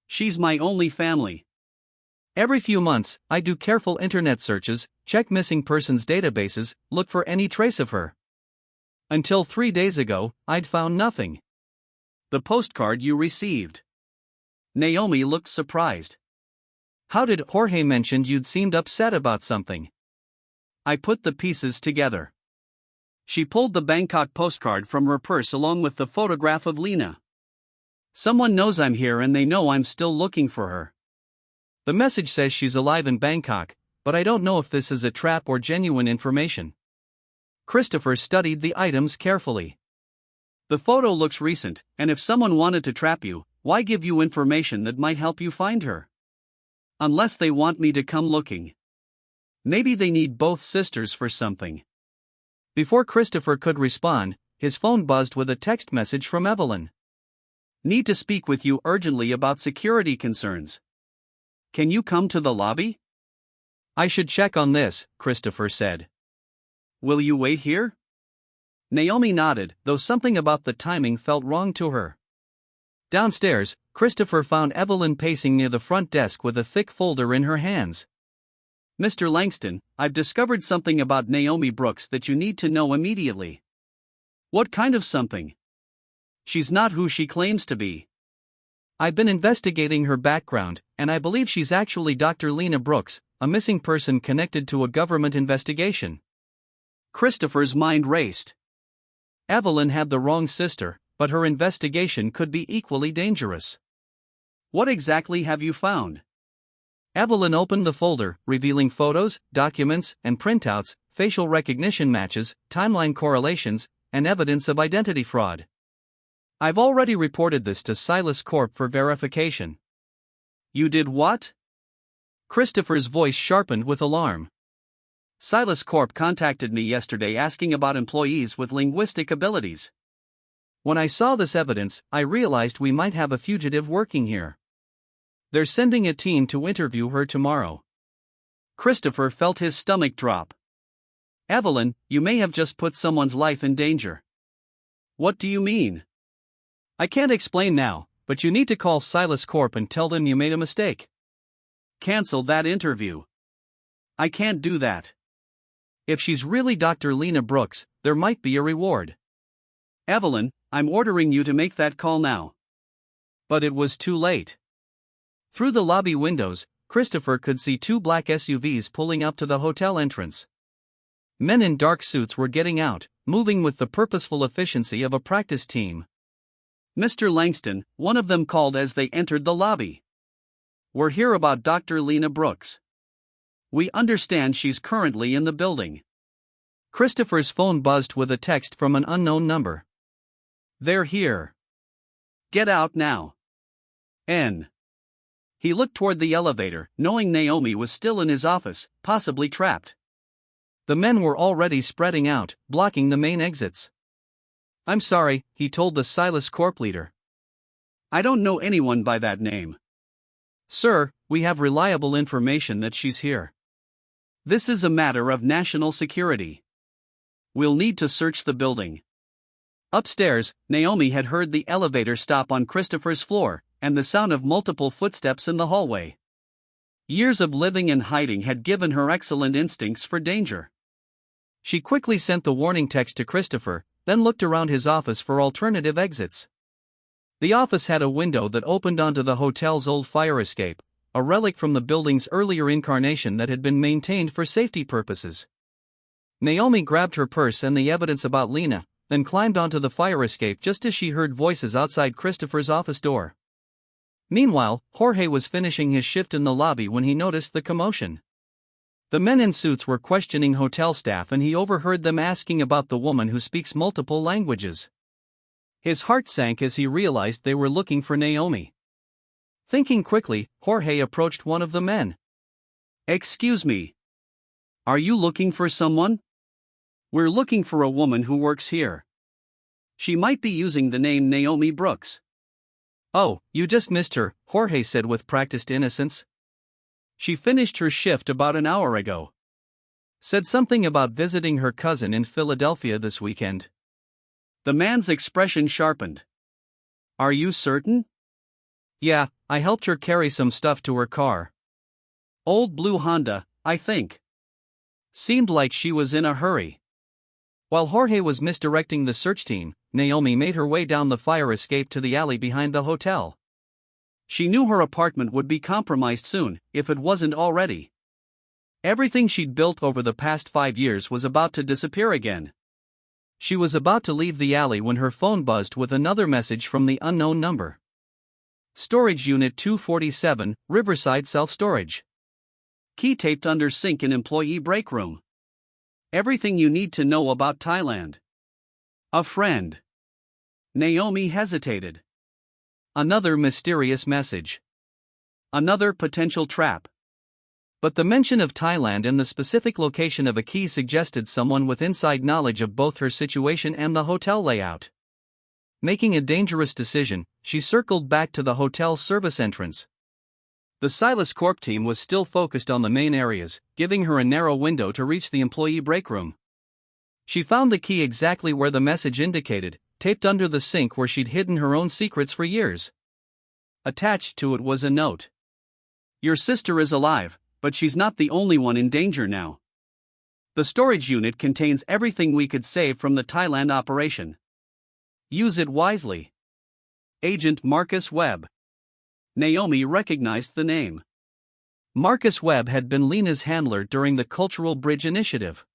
She's my only family. Every few months, I do careful internet searches, check missing persons databases, look for any trace of her. Until 3 days ago, I'd found nothing. The postcard you received. Naomi looked surprised. How did Jorge mention you'd seemed upset about something? I put the pieces together. She pulled the Bangkok postcard from her purse along with the photograph of Lena. Someone knows I'm here and they know I'm still looking for her. The message says she's alive in Bangkok, but I don't know if this is a trap or genuine information. Christopher studied the items carefully. The photo looks recent, and if someone wanted to trap you, why give you information that might help you find her? Unless they want me to come looking. Maybe they need both sisters for something. Before Christopher could respond, his phone buzzed with a text message from Evelyn. Need to speak with you urgently about security concerns. Can you come to the lobby? I should check on this, Christopher said. Will you wait here? Naomi nodded, though something about the timing felt wrong to her. Downstairs, Christopher found Evelyn pacing near the front desk with a thick folder in her hands. Mr. Langston, I've discovered something about Naomi Brooks that you need to know immediately. What kind of something? She's not who she claims to be. I've been investigating her background, and I believe she's actually Dr. Lena Brooks, a missing person connected to a government investigation. Christopher's mind raced. Evelyn had the wrong sister, but her investigation could be equally dangerous. What exactly have you found? Evelyn opened the folder, revealing photos, documents, and printouts, facial recognition matches, timeline correlations, and evidence of identity fraud. I've already reported this to Silas Corp for verification. You did what? Christopher's voice sharpened with alarm. Silas Corp contacted me yesterday asking about employees with linguistic abilities. When I saw this evidence, I realized we might have a fugitive working here. They're sending a team to interview her tomorrow. Christopher felt his stomach drop. Evelyn, you may have just put someone's life in danger. What do you mean? I can't explain now, but you need to call Silas Corp and tell them you made a mistake. Cancel that interview. I can't do that. If she's really Dr. Lena Brooks, there might be a reward. Evelyn, I'm ordering you to make that call now. But it was too late. Through the lobby windows, Christopher could see two black SUVs pulling up to the hotel entrance. Men in dark suits were getting out, moving with the purposeful efficiency of a practice team. Mr. Langston, one of them called as they entered the lobby. We're here about Dr. Lena Brooks. We understand she's currently in the building. Christopher's phone buzzed with a text from an unknown number. They're here. Get out now. N. He looked toward the elevator, knowing Naomi was still in his office, possibly trapped. The men were already spreading out, blocking the main exits. I'm sorry, he told the Silas Corp leader. I don't know anyone by that name. Sir, we have reliable information that she's here. This is a matter of national security. We'll need to search the building. Upstairs, Naomi had heard the elevator stop on Christopher's floor, and the sound of multiple footsteps in the hallway. Years of living and hiding had given her excellent instincts for danger. She quickly sent the warning text to Christopher, then looked around his office for alternative exits. The office had a window that opened onto the hotel's old fire escape, a relic from the building's earlier incarnation that had been maintained for safety purposes. Naomi grabbed her purse and the evidence about Lena, then climbed onto the fire escape just as she heard voices outside Christopher's office door. Meanwhile, Jorge was finishing his shift in the lobby when he noticed the commotion. The men in suits were questioning hotel staff and he overheard them asking about the woman who speaks multiple languages. His heart sank as he realized they were looking for Naomi. Thinking quickly, Jorge approached one of the men. Excuse me. Are you looking for someone? We're looking for a woman who works here. She might be using the name Naomi Brooks. Oh, you just missed her, Jorge said with practiced innocence. She finished her shift about an hour ago. Said something about visiting her cousin in Philadelphia this weekend. The man's expression sharpened. Are you certain? Yeah, I helped her carry some stuff to her car. Old blue Honda, I think. Seemed like she was in a hurry. While Jorge was misdirecting the search team, Naomi made her way down the fire escape to the alley behind the hotel. She knew her apartment would be compromised soon, if it wasn't already. Everything she'd built over the past 5 years was about to disappear again. She was about to leave the alley when her phone buzzed with another message from the unknown number. Storage Unit 247, Riverside Self-Storage. Key taped under sink in employee break room. Everything you need to know about Thailand. A friend. Naomi hesitated. Another mysterious message. Another potential trap. But the mention of Thailand and the specific location of a key suggested someone with inside knowledge of both her situation and the hotel layout. Making a dangerous decision, she circled back to the hotel's service entrance. The Silas Corp team was still focused on the main areas, giving her a narrow window to reach the employee break room. She found the key exactly where the message indicated, taped under the sink where she'd hidden her own secrets for years. Attached to it was a note. "Your sister is alive, but she's not the only one in danger now. The storage unit contains everything we could save from the Thailand operation. Use it wisely. Agent Marcus Webb." Naomi recognized the name. Marcus Webb had been Lena's handler during the Cultural Bridge Initiative.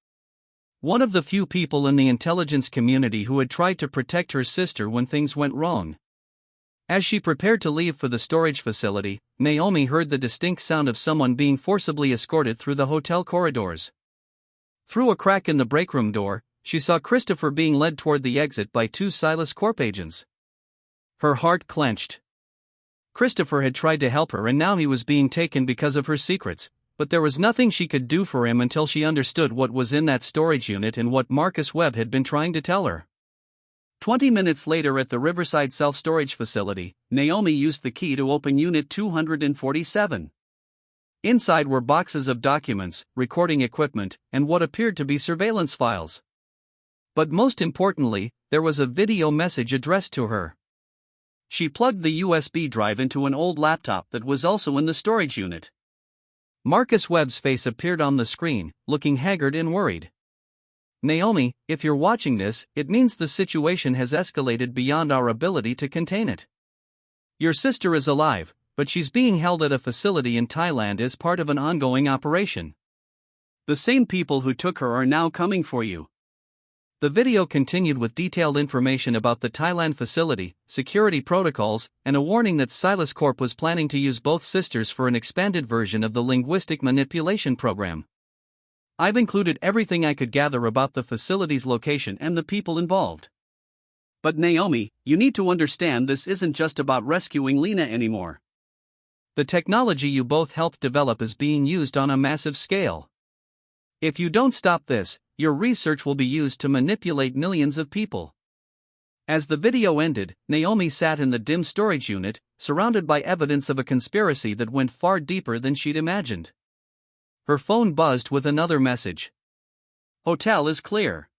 One of the few people in the intelligence community who had tried to protect her sister when things went wrong. As she prepared to leave for the storage facility, Naomi heard the distinct sound of someone being forcibly escorted through the hotel corridors. Through a crack in the breakroom door, she saw Christopher being led toward the exit by two Silas Corp agents. Her heart clenched. Christopher had tried to help her and now he was being taken because of her secrets, but there was nothing she could do for him until she understood what was in that storage unit and what Marcus Webb had been trying to tell her. 20 minutes later at the Riverside self-storage facility, Naomi used the key to open Unit 247. Inside were boxes of documents, recording equipment, and what appeared to be surveillance files. But most importantly, there was a video message addressed to her. She plugged the USB drive into an old laptop that was also in the storage unit. Marcus Webb's face appeared on the screen, looking haggard and worried. "Naomi, if you're watching this, it means the situation has escalated beyond our ability to contain it. Your sister is alive, but she's being held at a facility in Thailand as part of an ongoing operation. The same people who took her are now coming for you." The video continued with detailed information about the Thailand facility, security protocols, and a warning that Silas Corp was planning to use both sisters for an expanded version of the linguistic manipulation program. "I've included everything I could gather about the facility's location and the people involved. But Naomi, you need to understand this isn't just about rescuing Lena anymore. The technology you both helped develop is being used on a massive scale. If you don't stop this, your research will be used to manipulate millions of people." As the video ended, Naomi sat in the dim storage unit, surrounded by evidence of a conspiracy that went far deeper than she'd imagined. Her phone buzzed with another message. "Hotel is clear.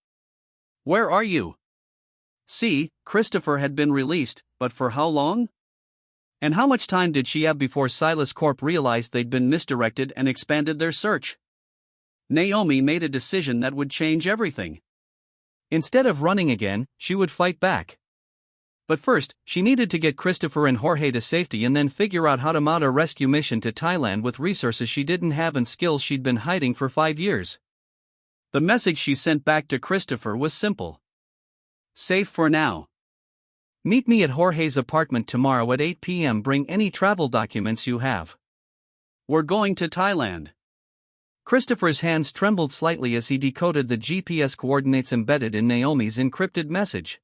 Where are you?" See, Christopher had been released, but for how long? And how much time did she have before Silas Corp realized they'd been misdirected and expanded their search? Naomi made a decision that would change everything. Instead of running again, she would fight back. But first, she needed to get Christopher and Jorge to safety and then figure out how to mount a rescue mission to Thailand with resources she didn't have and skills she'd been hiding for 5 years. The message she sent back to Christopher was simple. "Safe for now. Meet me at Jorge's apartment tomorrow at 8 p.m. Bring any travel documents you have. We're going to Thailand." Christopher's hands trembled slightly as he decoded the GPS coordinates embedded in Naomi's encrypted message.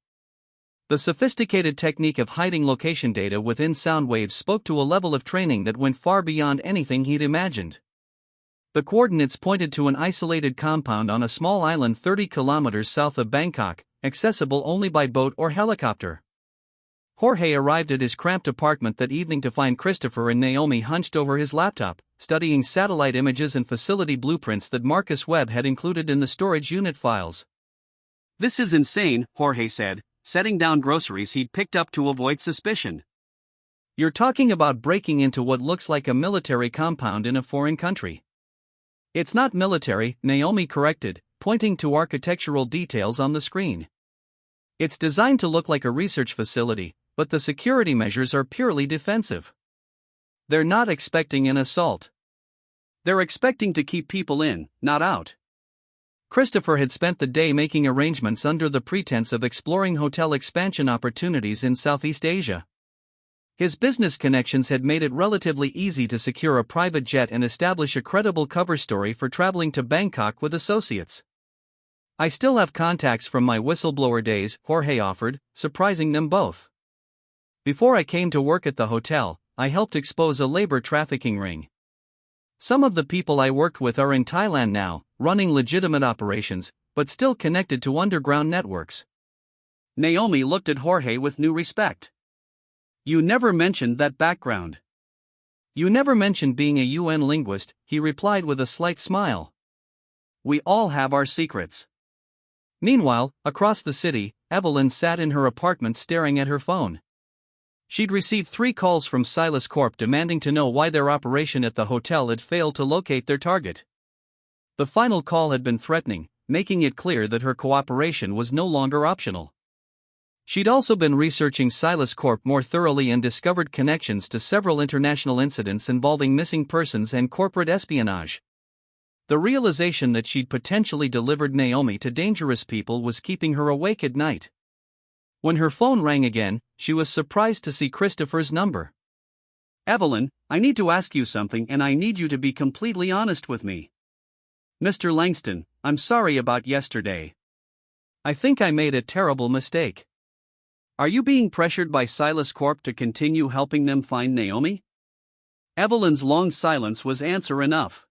The sophisticated technique of hiding location data within sound waves spoke to a level of training that went far beyond anything he'd imagined. The coordinates pointed to an isolated compound on a small island 30 kilometers south of Bangkok, accessible only by boat or helicopter. Jorge arrived at his cramped apartment that evening to find Christopher and Naomi hunched over his laptop, studying satellite images and facility blueprints that Marcus Webb had included in the storage unit files. "This is insane," Jorge said, setting down groceries he'd picked up to avoid suspicion. "You're talking about breaking into what looks like a military compound in a foreign country." "It's not military," Naomi corrected, pointing to architectural details on the screen. "It's designed to look like a research facility, but the security measures are purely defensive. They're not expecting an assault. They're expecting to keep people in, not out." Christopher had spent the day making arrangements under the pretense of exploring hotel expansion opportunities in Southeast Asia. His business connections had made it relatively easy to secure a private jet and establish a credible cover story for traveling to Bangkok with associates. "I still have contacts from my whistleblower days," Jorge offered, surprising them both. "Before I came to work at the hotel, I helped expose a labor trafficking ring. Some of the people I worked with are in Thailand now, running legitimate operations, but still connected to underground networks. Naomi looked at Jorge with new respect. You never mentioned that background. You never mentioned being a UN linguist, he replied with a slight smile. We all have our secrets. Meanwhile, across the city, Evelyn sat in her apartment staring at her phone. She'd received 3 calls from Silas Corp demanding to know why their operation at the hotel had failed to locate their target. The final call had been threatening, making it clear that her cooperation was no longer optional. She'd also been researching Silas Corp more thoroughly and discovered connections to several international incidents involving missing persons and corporate espionage. The realization that she'd potentially delivered Naomi to dangerous people was keeping her awake at night. When her phone rang again, she was surprised to see Christopher's number. Evelyn, I need to ask you something and I need you to be completely honest with me. Mr. Langston, I'm sorry about yesterday. I think I made a terrible mistake. Are you being pressured by Silas Corp to continue helping them find Naomi? Evelyn's long silence was answer enough.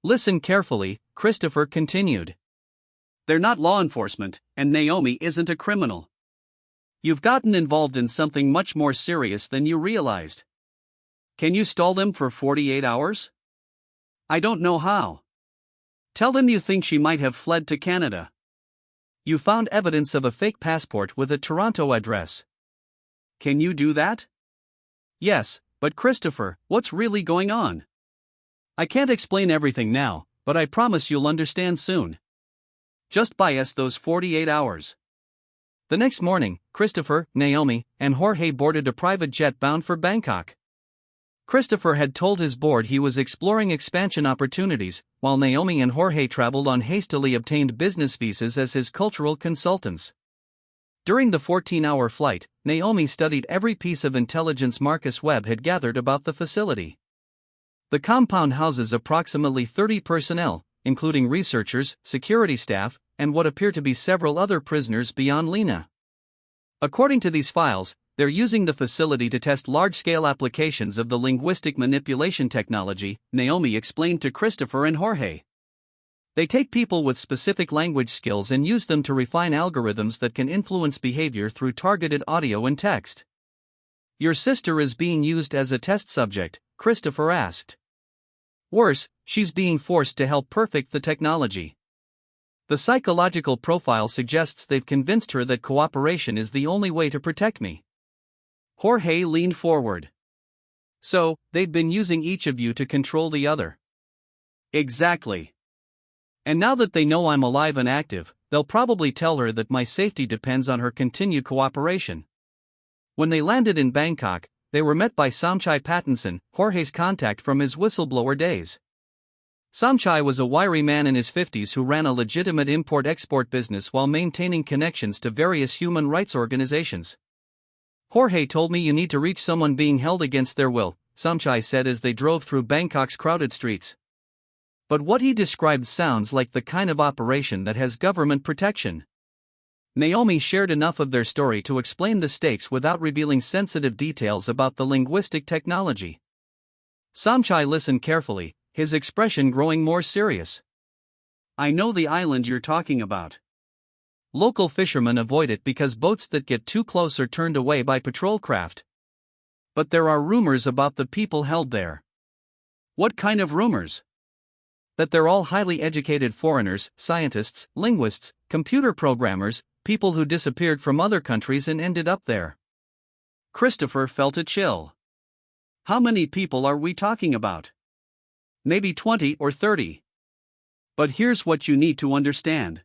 Listen carefully, Christopher continued. They're not law enforcement, and Naomi isn't a criminal. You've gotten involved in something much more serious than you realized. Can you stall them for 48 hours? I don't know how. Tell them you think she might have fled to Canada. You found evidence of a fake passport with a Toronto address. Can you do that? Yes, but Christopher, what's really going on? I can't explain everything now, but I promise you'll understand soon. Just buy us those 48 hours. The next morning, Christopher, Naomi, and Jorge boarded a private jet bound for Bangkok. Christopher had told his board he was exploring expansion opportunities, while Naomi and Jorge traveled on hastily obtained business visas as his cultural consultants. During the 14-hour flight, Naomi studied every piece of intelligence Marcus Webb had gathered about the facility. The compound houses approximately 30 personnel, including researchers, security staff, and what appear to be several other prisoners beyond Lena. According to these files, they're using the facility to test large-scale applications of the linguistic manipulation technology, Naomi explained to Christopher and Jorge. They take people with specific language skills and use them to refine algorithms that can influence behavior through targeted audio and text. Your sister is being used as a test subject, Christopher asked. Worse, she's being forced to help perfect the technology. The psychological profile suggests they've convinced her that cooperation is the only way to protect me. Jorge leaned forward. So, they've been using each of you to control the other. Exactly. And now that they know I'm alive and active, they'll probably tell her that my safety depends on her continued cooperation. When they landed in Bangkok, they were met by Somchai Pattinson, Jorge's contact from his whistleblower days. Somchai was a wiry man in his 50s who ran a legitimate import-export business while maintaining connections to various human rights organizations. Jorge told me you need to reach someone being held against their will, Somchai said as they drove through Bangkok's crowded streets. But what he described sounds like the kind of operation that has government protection. Naomi shared enough of their story to explain the stakes without revealing sensitive details about the linguistic technology. Somchai listened carefully, his expression growing more serious. I know the island you're talking about. Local fishermen avoid it because boats that get too close are turned away by patrol craft. But there are rumors about the people held there. What kind of rumors? That they're all highly educated foreigners, scientists, linguists, computer programmers, people who disappeared from other countries and ended up there. Christopher felt a chill. How many people are we talking about? Maybe 20 or 30. But here's what you need to understand.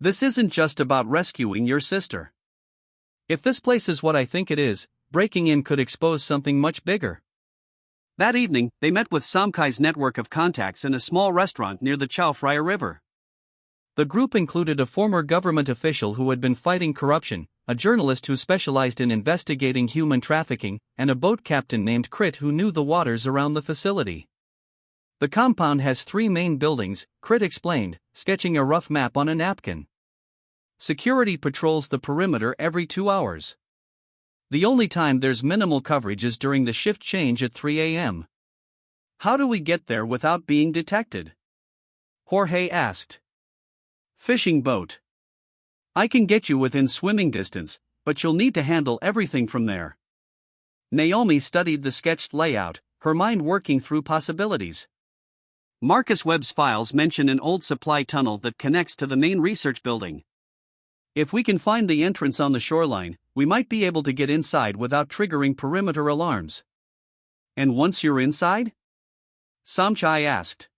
This isn't just about rescuing your sister. If this place is what I think it is, breaking in could expose something much bigger. That evening, they met with Somchai's network of contacts in a small restaurant near the Chao Phraya River. The group included a former government official who had been fighting corruption, a journalist who specialized in investigating human trafficking, and a boat captain named Crit who knew the waters around the facility. The compound has 3 main buildings, Crit explained, sketching a rough map on a napkin. Security patrols the perimeter every 2 hours. The only time there's minimal coverage is during the shift change at 3 a.m. How do we get there without being detected? Jorge asked. Fishing boat. I can get you within swimming distance, but you'll need to handle everything from there. Naomi studied the sketched layout, her mind working through possibilities. Marcus Webb's files mention an old supply tunnel that connects to the main research building. If we can find the entrance on the shoreline, we might be able to get inside without triggering perimeter alarms. And once you're inside? Samchai asked.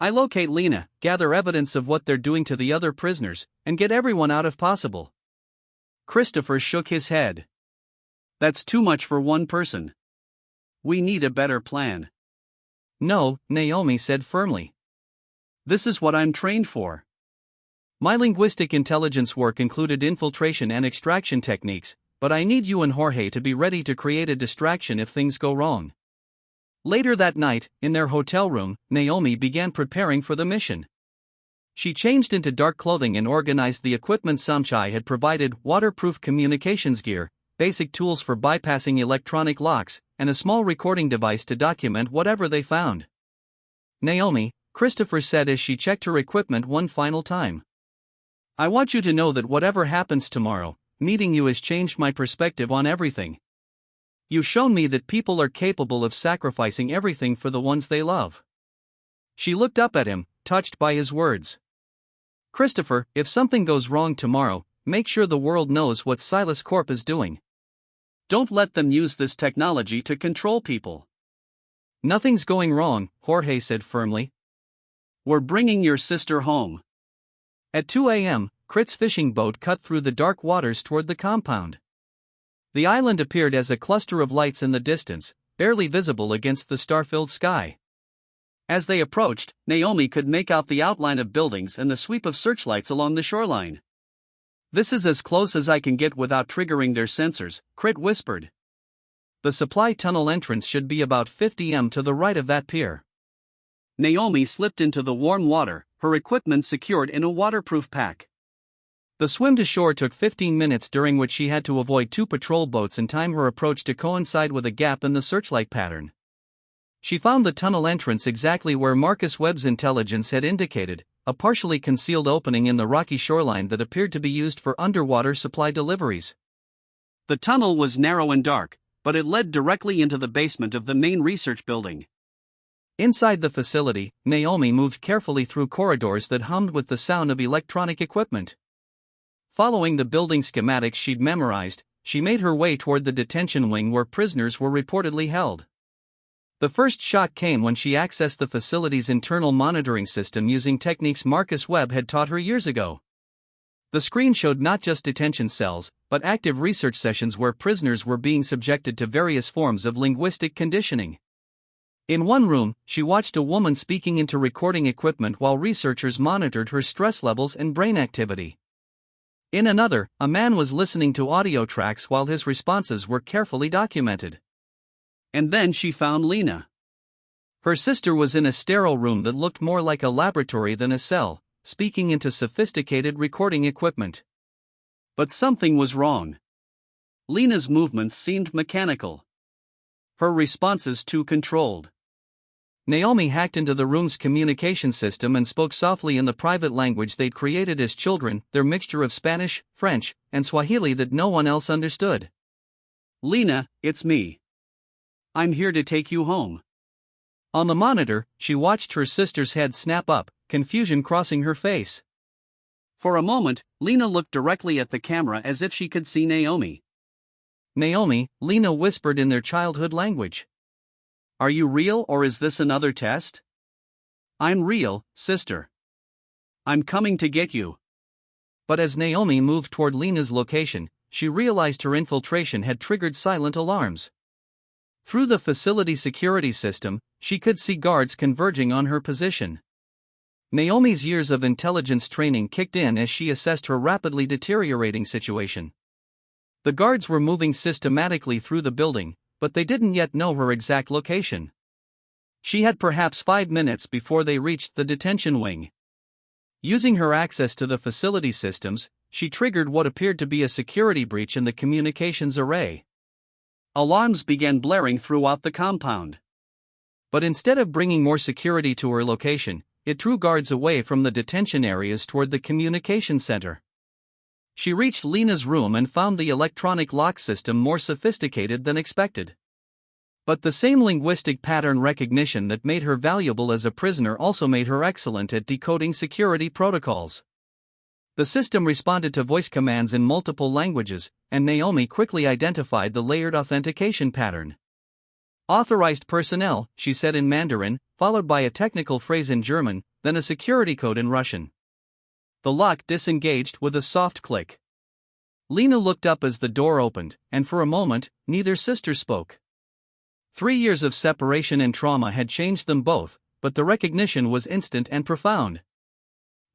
I locate Lena, gather evidence of what they're doing to the other prisoners, and get everyone out if possible. Christopher shook his head. That's too much for one person. We need a better plan. No, Naomi said firmly. This is what I'm trained for. My linguistic intelligence work included infiltration and extraction techniques, but I need you and Jorge to be ready to create a distraction if things go wrong. Later that night, in their hotel room, Naomi began preparing for the mission. She changed into dark clothing and organized the equipment Samchai had provided: waterproof communications gear, basic tools for bypassing electronic locks, and a small recording device to document whatever they found. Naomi, Christopher said as she checked her equipment one final time. I want you to know that whatever happens tomorrow, meeting you has changed my perspective on everything. You've shown me that people are capable of sacrificing everything for the ones they love. She looked up at him, touched by his words. Christopher, if something goes wrong tomorrow, make sure the world knows what Silas Corp is doing. Don't let them use this technology to control people. Nothing's going wrong, Jorge said firmly. We're bringing your sister home. At 2 a.m., Crit's fishing boat cut through the dark waters toward the compound. The island appeared as a cluster of lights in the distance, barely visible against the star-filled sky. As they approached, Naomi could make out the outline of buildings and the sweep of searchlights along the shoreline. This is as close as I can get without triggering their sensors, Crit whispered. The supply tunnel entrance should be about 50 m to the right of that pier. Naomi slipped into the warm water, her equipment secured in a waterproof pack. The swim to shore took 15 minutes, during which she had to avoid 2 patrol boats and time her approach to coincide with a gap in the searchlight pattern. She found the tunnel entrance exactly where Marcus Webb's intelligence had indicated, a partially concealed opening in the rocky shoreline that appeared to be used for underwater supply deliveries. The tunnel was narrow and dark, but it led directly into the basement of the main research building. Inside the facility, Naomi moved carefully through corridors that hummed with the sound of electronic equipment. Following the building schematics she'd memorized, she made her way toward the detention wing where prisoners were reportedly held. The first shock came when she accessed the facility's internal monitoring system using techniques Marcus Webb had taught her years ago. The screen showed not just detention cells, but active research sessions where prisoners were being subjected to various forms of linguistic conditioning. In one room, she watched a woman speaking into recording equipment while researchers monitored her stress levels and brain activity. In another, a man was listening to audio tracks while his responses were carefully documented. And then she found Lena. Her sister was in a sterile room that looked more like a laboratory than a cell, speaking into sophisticated recording equipment. But something was wrong. Lena's movements seemed mechanical. Her responses too controlled. Naomi hacked into the room's communication system and spoke softly in the private language they'd created as children, their mixture of Spanish, French, and Swahili that no one else understood. Lena, it's me. I'm here to take you home. On the monitor, she watched her sister's head snap up, confusion crossing her face. For a moment, Lena looked directly at the camera as if she could see Naomi. Naomi, Lena whispered in their childhood language. Are you real, or is this another test? I'm real, sister. I'm coming to get you. But as Naomi moved toward Lena's location, she realized her infiltration had triggered silent alarms. Through the facility security system, she could see guards converging on her position. Naomi's years of intelligence training kicked in as she assessed her rapidly deteriorating situation. The guards were moving systematically through the building, but they didn't yet know her exact location. She had perhaps 5 minutes before they reached the detention wing. Using her access to the facility systems, she triggered what appeared to be a security breach in the communications array. Alarms began blaring throughout the compound. But instead of bringing more security to her location, it drew guards away from the detention areas toward the communication center. She reached Lena's room and found the electronic lock system more sophisticated than expected. But the same linguistic pattern recognition that made her valuable as a prisoner also made her excellent at decoding security protocols. The system responded to voice commands in multiple languages, and Naomi quickly identified the layered authentication pattern. Authorized personnel, she said in Mandarin, followed by a technical phrase in German, then a security code in Russian. The lock disengaged with a soft click. Lena looked up as the door opened, and for a moment, neither sister spoke. 3 years of separation and trauma had changed them both, but the recognition was instant and profound.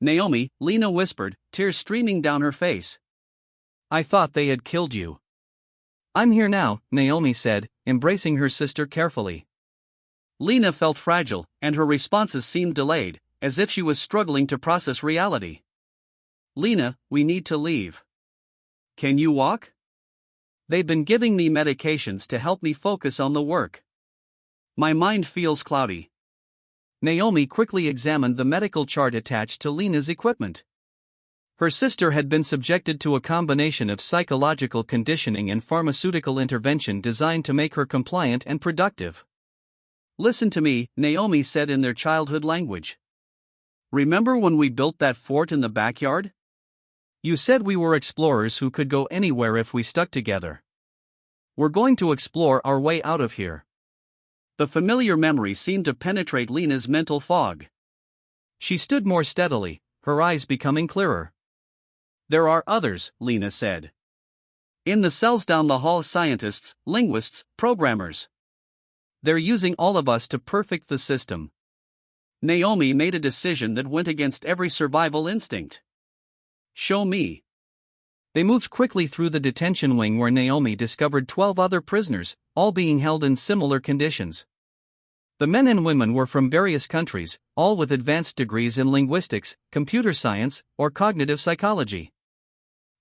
"Naomi," Lena whispered, tears streaming down her face. "I thought they had killed you." "I'm here now," Naomi said, embracing her sister carefully. Lena felt fragile, and her responses seemed delayed, as if she was struggling to process reality. "Lena, we need to leave." "Can you walk?" "They've been giving me medications to help me focus on the work. My mind feels cloudy." Naomi quickly examined the medical chart attached to Lena's equipment. Her sister had been subjected to a combination of psychological conditioning and pharmaceutical intervention designed to make her compliant and productive. "Listen to me," Naomi said in their childhood language. "Remember when we built that fort in the backyard? You said we were explorers who could go anywhere if we stuck together. We're going to explore our way out of here." The familiar memory seemed to penetrate Lena's mental fog. She stood more steadily, her eyes becoming clearer. "There are others," Lena said. "In the cells down the hall, scientists, linguists, programmers. They're using all of us to perfect the system." Naomi made a decision that went against every survival instinct. "Show me." They moved quickly through the detention wing where Naomi discovered 12 other prisoners, all being held in similar conditions. The men and women were from various countries, all with advanced degrees in linguistics, computer science, or cognitive psychology.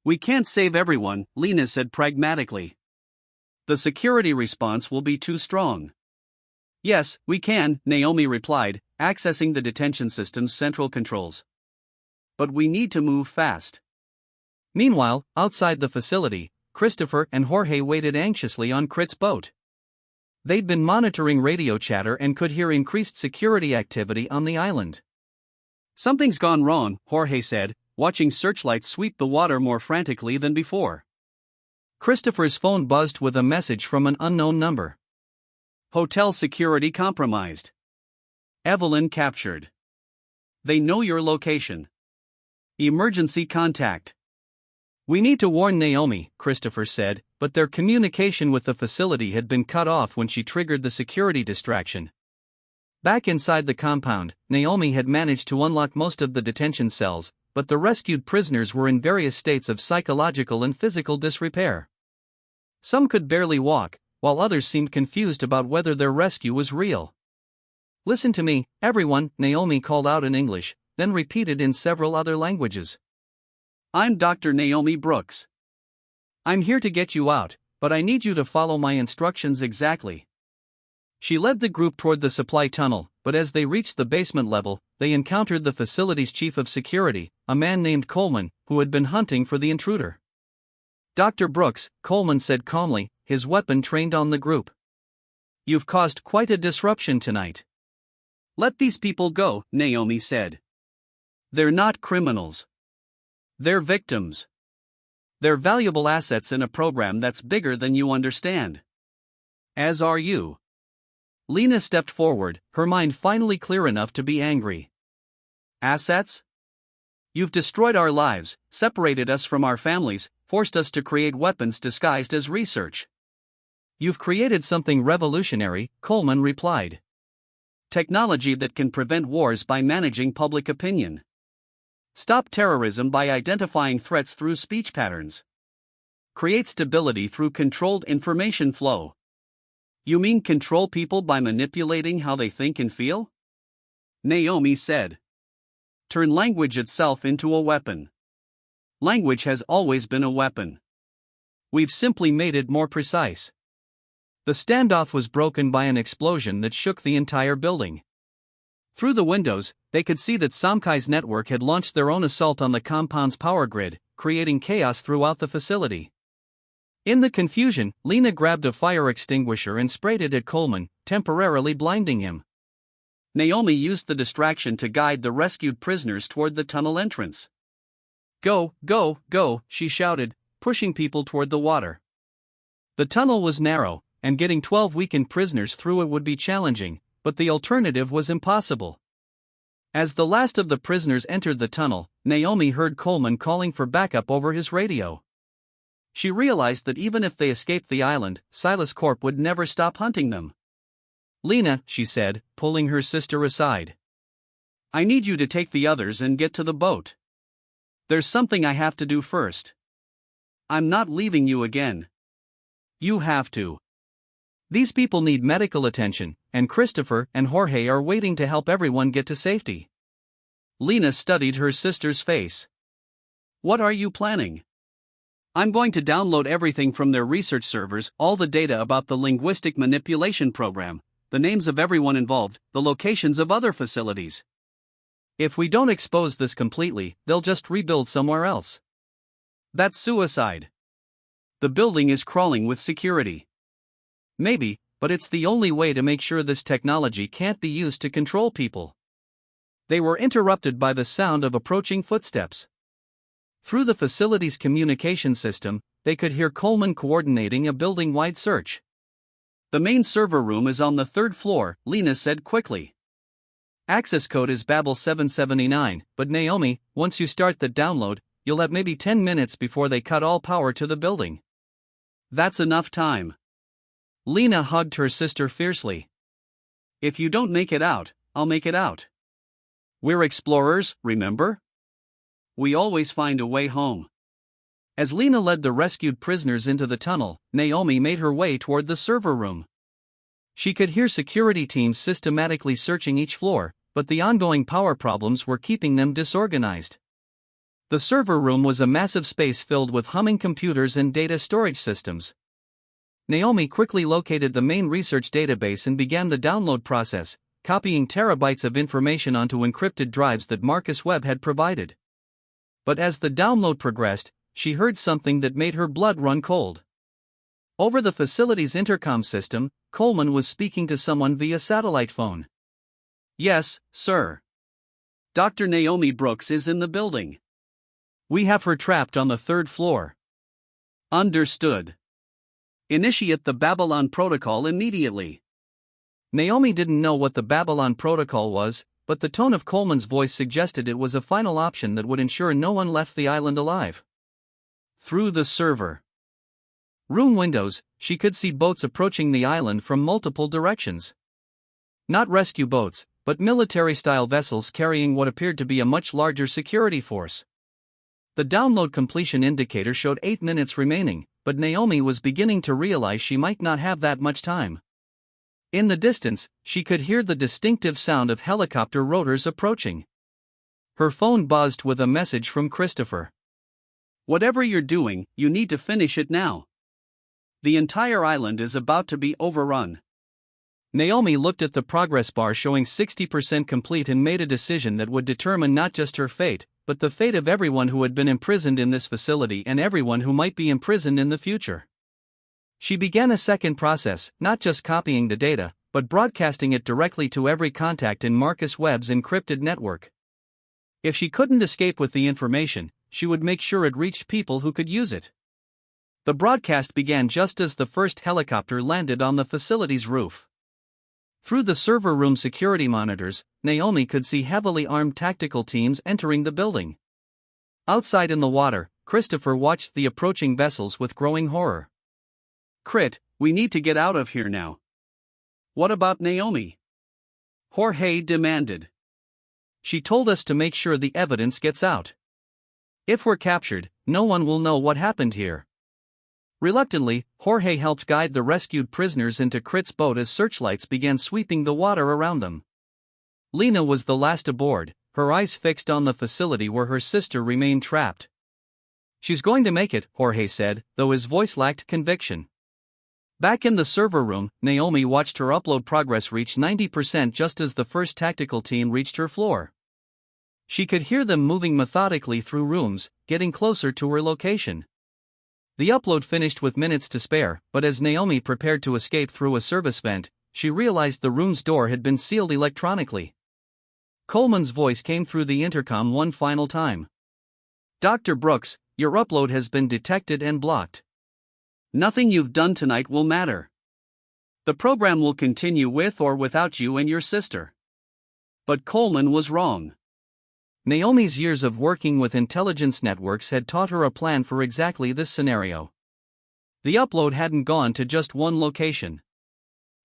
"We can't save everyone," Lena said pragmatically. "The security response will be too strong." "Yes, we can," Naomi replied, accessing the detention system's central controls. "But we need to move fast." Meanwhile, outside the facility, Christopher and Jorge waited anxiously on Crit's boat. They'd been monitoring radio chatter and could hear increased security activity on the island. "Something's gone wrong," Jorge said, watching searchlights sweep the water more frantically than before. Christopher's phone buzzed with a message from an unknown number. "Hotel security compromised. Evelyn captured. They know your location. Emergency contact." "We need to warn Naomi," Christopher said, but their communication with the facility had been cut off when she triggered the security distraction. Back inside the compound, Naomi had managed to unlock most of the detention cells, but the rescued prisoners were in various states of psychological and physical disrepair. Some could barely walk, while others seemed confused about whether their rescue was real. "Listen to me, everyone," Naomi called out in English, then repeated in several other languages. "I'm Dr. Naomi Brooks. I'm here to get you out, but I need you to follow my instructions exactly." She led the group toward the supply tunnel, but as they reached the basement level, they encountered the facility's chief of security, a man named Coleman, who had been hunting for the intruder. "Dr. Brooks," Coleman said calmly, his weapon trained on the group. "You've caused quite a disruption tonight." "Let these people go," Naomi said. "They're not criminals. They're victims. They're valuable assets in a program that's bigger than you understand. As are you." Lena stepped forward, her mind finally clear enough to be angry. "Assets? You've destroyed our lives, separated us from our families, forced us to create weapons disguised as research." "You've created something revolutionary," Coleman replied. "Technology that can prevent wars by managing public opinion. Stop terrorism by identifying threats through speech patterns. Create stability through controlled information flow." "You mean control people by manipulating how they think and feel?" Naomi said. "Turn language itself into a weapon." Language has always been a weapon. We've simply made it more precise. The standoff was broken by an explosion that shook the entire building. Through the windows, they could see that Somkai's network had launched their own assault on the compound's power grid, creating chaos throughout the facility. In the confusion, Lena grabbed a fire extinguisher and sprayed it at Coleman, temporarily blinding him. Naomi used the distraction to guide the rescued prisoners toward the tunnel entrance. "Go, go, go," she shouted, pushing people toward the water. The tunnel was narrow, and getting 12 weakened prisoners through it would be challenging, but the alternative was impossible. As the last of the prisoners entered the tunnel, Naomi heard Coleman calling for backup over his radio. She realized that even if they escaped the island, Silas Corp would never stop hunting them. "Lena," she said, pulling her sister aside. "I need you to take the others and get to the boat. There's something I have to do first. I'm not leaving you again. You have to. These people need medical attention, and Christopher and Jorge are waiting to help everyone get to safety." Lena studied her sister's face. "What are you planning?" "I'm going to download everything from their research servers, all the data about the linguistic manipulation program, the names of everyone involved, the locations of other facilities. If we don't expose this completely, they'll just rebuild somewhere else. That's suicide. The building is crawling with security." "Maybe, but it's the only way to make sure this technology can't be used to control people." They were interrupted by the sound of approaching footsteps. Through the facility's communication system, they could hear Coleman coordinating a building-wide search. "The main server room is on the 3rd floor," Lena said quickly. "Access code is Babel 779, but Naomi, once you start the download, you'll have maybe 10 minutes before they cut all power to the building." "That's enough time." Lena hugged her sister fiercely. "If you don't make it out, I'll make it out. We're explorers, remember? We always find a way home." As Lena led the rescued prisoners into the tunnel, Naomi made her way toward the server room. She could hear security teams systematically searching each floor, but the ongoing power problems were keeping them disorganized. The server room was a massive space filled with humming computers and data storage systems. Naomi quickly located the main research database and began the download process, copying terabytes of information onto encrypted drives that Marcus Webb had provided. But as the download progressed, she heard something that made her blood run cold. Over the facility's intercom system, Coleman was speaking to someone via satellite phone. "Yes, sir. Dr. Naomi Brooks is in the building. We have her trapped on the 3rd floor." "Understood. Initiate the Babylon Protocol immediately." Naomi didn't know what the Babylon Protocol was, but the tone of Coleman's voice suggested it was a final option that would ensure no one left the island alive. Through the server room windows, she could see boats approaching the island from multiple directions. Not rescue boats, but military-style vessels carrying what appeared to be a much larger security force. The download completion indicator showed 8 minutes remaining, but Naomi was beginning to realize she might not have that much time. In the distance, she could hear the distinctive sound of helicopter rotors approaching. Her phone buzzed with a message from Christopher. "Whatever you're doing, you need to finish it now. The entire island is about to be overrun." Naomi looked at the progress bar showing 60% complete and made a decision that would determine not just her fate, but the fate of everyone who had been imprisoned in this facility and everyone who might be imprisoned in the future. She began a second process, not just copying the data, but broadcasting it directly to every contact in Marcus Webb's encrypted network. If she couldn't escape with the information, she would make sure it reached people who could use it. The broadcast began just as the first helicopter landed on the facility's roof. Through the server room security monitors, Naomi could see heavily armed tactical teams entering the building. Outside in the water, Christopher watched the approaching vessels with growing horror. "Crit, we need to get out of here now." "What about Naomi?" Jorge demanded. "She told us to make sure the evidence gets out. If we're captured, no one will know what happened here." Reluctantly, Jorge helped guide the rescued prisoners into Crit's boat as searchlights began sweeping the water around them. Lena was the last aboard, her eyes fixed on the facility where her sister remained trapped. She's going to make it, Jorge said, though his voice lacked conviction. Back in the server room, Naomi watched her upload progress reach 90% just as the first tactical team reached her floor. She could hear them moving methodically through rooms, getting closer to her location. The upload finished with minutes to spare, but as Naomi prepared to escape through a service vent, she realized the room's door had been sealed electronically. Coleman's voice came through the intercom one final time. "Dr. Brooks, your upload has been detected and blocked. Nothing you've done tonight will matter. The program will continue with or without you and your sister." But Coleman was wrong. Naomi's years of working with intelligence networks had taught her a plan for exactly this scenario. The upload hadn't gone to just one location.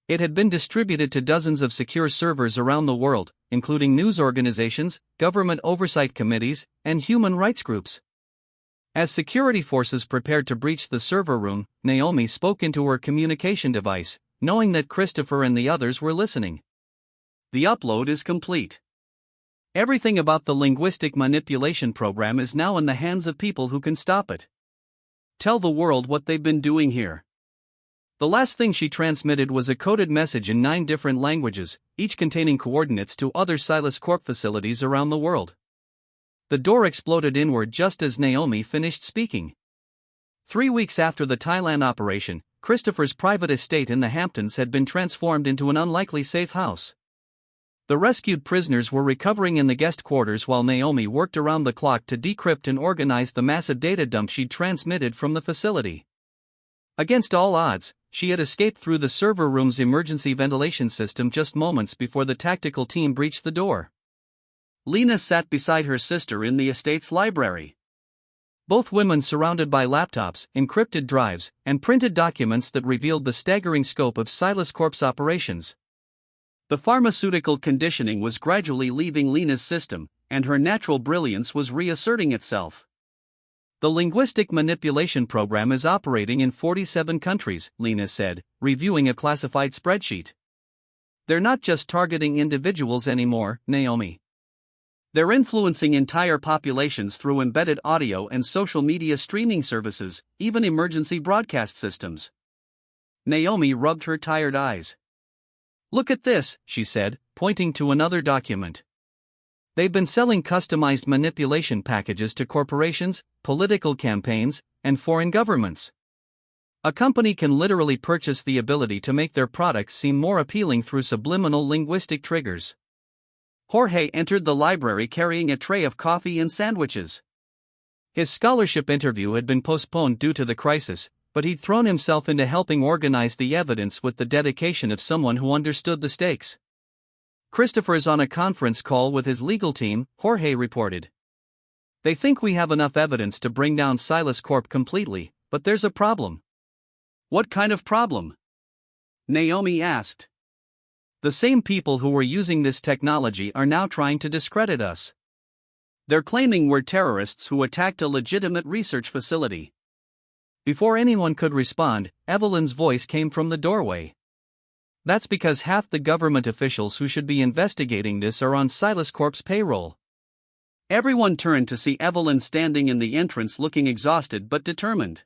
It had been distributed to dozens of secure servers around the world, including news organizations, government oversight committees, and human rights groups. As security forces prepared to breach the server room, Naomi spoke into her communication device, knowing that Christopher and the others were listening. "The upload is complete. Everything about the linguistic manipulation program is now in the hands of people who can stop it. Tell the world what they've been doing here." The last thing she transmitted was a coded message in 9 different languages, each containing coordinates to other Silas Corp facilities around the world. The door exploded inward just as Naomi finished speaking. 3 weeks after the Thailand operation, Christopher's private estate in the Hamptons had been transformed into an unlikely safe house. The rescued prisoners were recovering in the guest quarters while Naomi worked around the clock to decrypt and organize the massive data dump she'd transmitted from the facility. Against all odds, she had escaped through the server room's emergency ventilation system just moments before the tactical team breached the door. Lena sat beside her sister in the estate's library. Both women surrounded by laptops, encrypted drives, and printed documents that revealed the staggering scope of Silas Corp's operations. The pharmaceutical conditioning was gradually leaving Lena's system, and her natural brilliance was reasserting itself. "The linguistic manipulation program is operating in 47 countries, Lena said, reviewing a classified spreadsheet. "They're not just targeting individuals anymore, Naomi. They're influencing entire populations through embedded audio and social media streaming services, even emergency broadcast systems." Naomi rubbed her tired eyes. "Look at this," she said, pointing to another document. "They've been selling customized manipulation packages to corporations, political campaigns, and foreign governments. A company can literally purchase the ability to make their products seem more appealing through subliminal linguistic triggers." Jorge entered the library carrying a tray of coffee and sandwiches. His scholarship interview had been postponed due to the crisis, but he'd thrown himself into helping organize the evidence with the dedication of someone who understood the stakes. "Christopher's on a conference call with his legal team," Jorge reported. "They think we have enough evidence to bring down Silas Corp completely, but there's a problem." "What kind of problem?" Naomi asked. "The same people who were using this technology are now trying to discredit us. They're claiming we're terrorists who attacked a legitimate research facility." Before anyone could respond, Evelyn's voice came from the doorway. "That's because half the government officials who should be investigating this are on Silas Corp's payroll." Everyone turned to see Evelyn standing in the entrance looking exhausted but determined.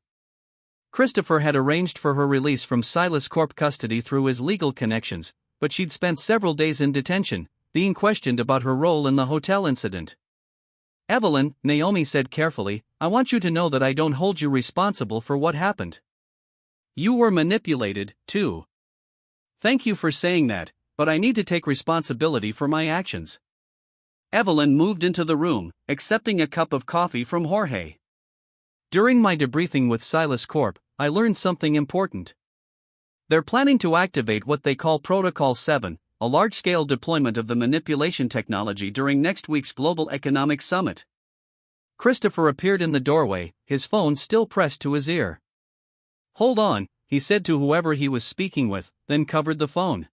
Christopher had arranged for her release from Silas Corp custody through his legal connections, but she'd spent several days in detention, being questioned about her role in the hotel incident. "Evelyn," Naomi said carefully, "I want you to know that I don't hold you responsible for what happened. You were manipulated, too. Thank you for saying that, but I need to take responsibility for my actions." Evelyn moved into the room, accepting a cup of coffee from Jorge. "During my debriefing with Silas Corp, I learned something important. They're planning to activate what they call Protocol 7, a large-scale deployment of the manipulation technology during next week's Global Economic Summit." Christopher appeared in the doorway, his phone still pressed to his ear. "Hold on," he said to whoever he was speaking with, then covered the phone.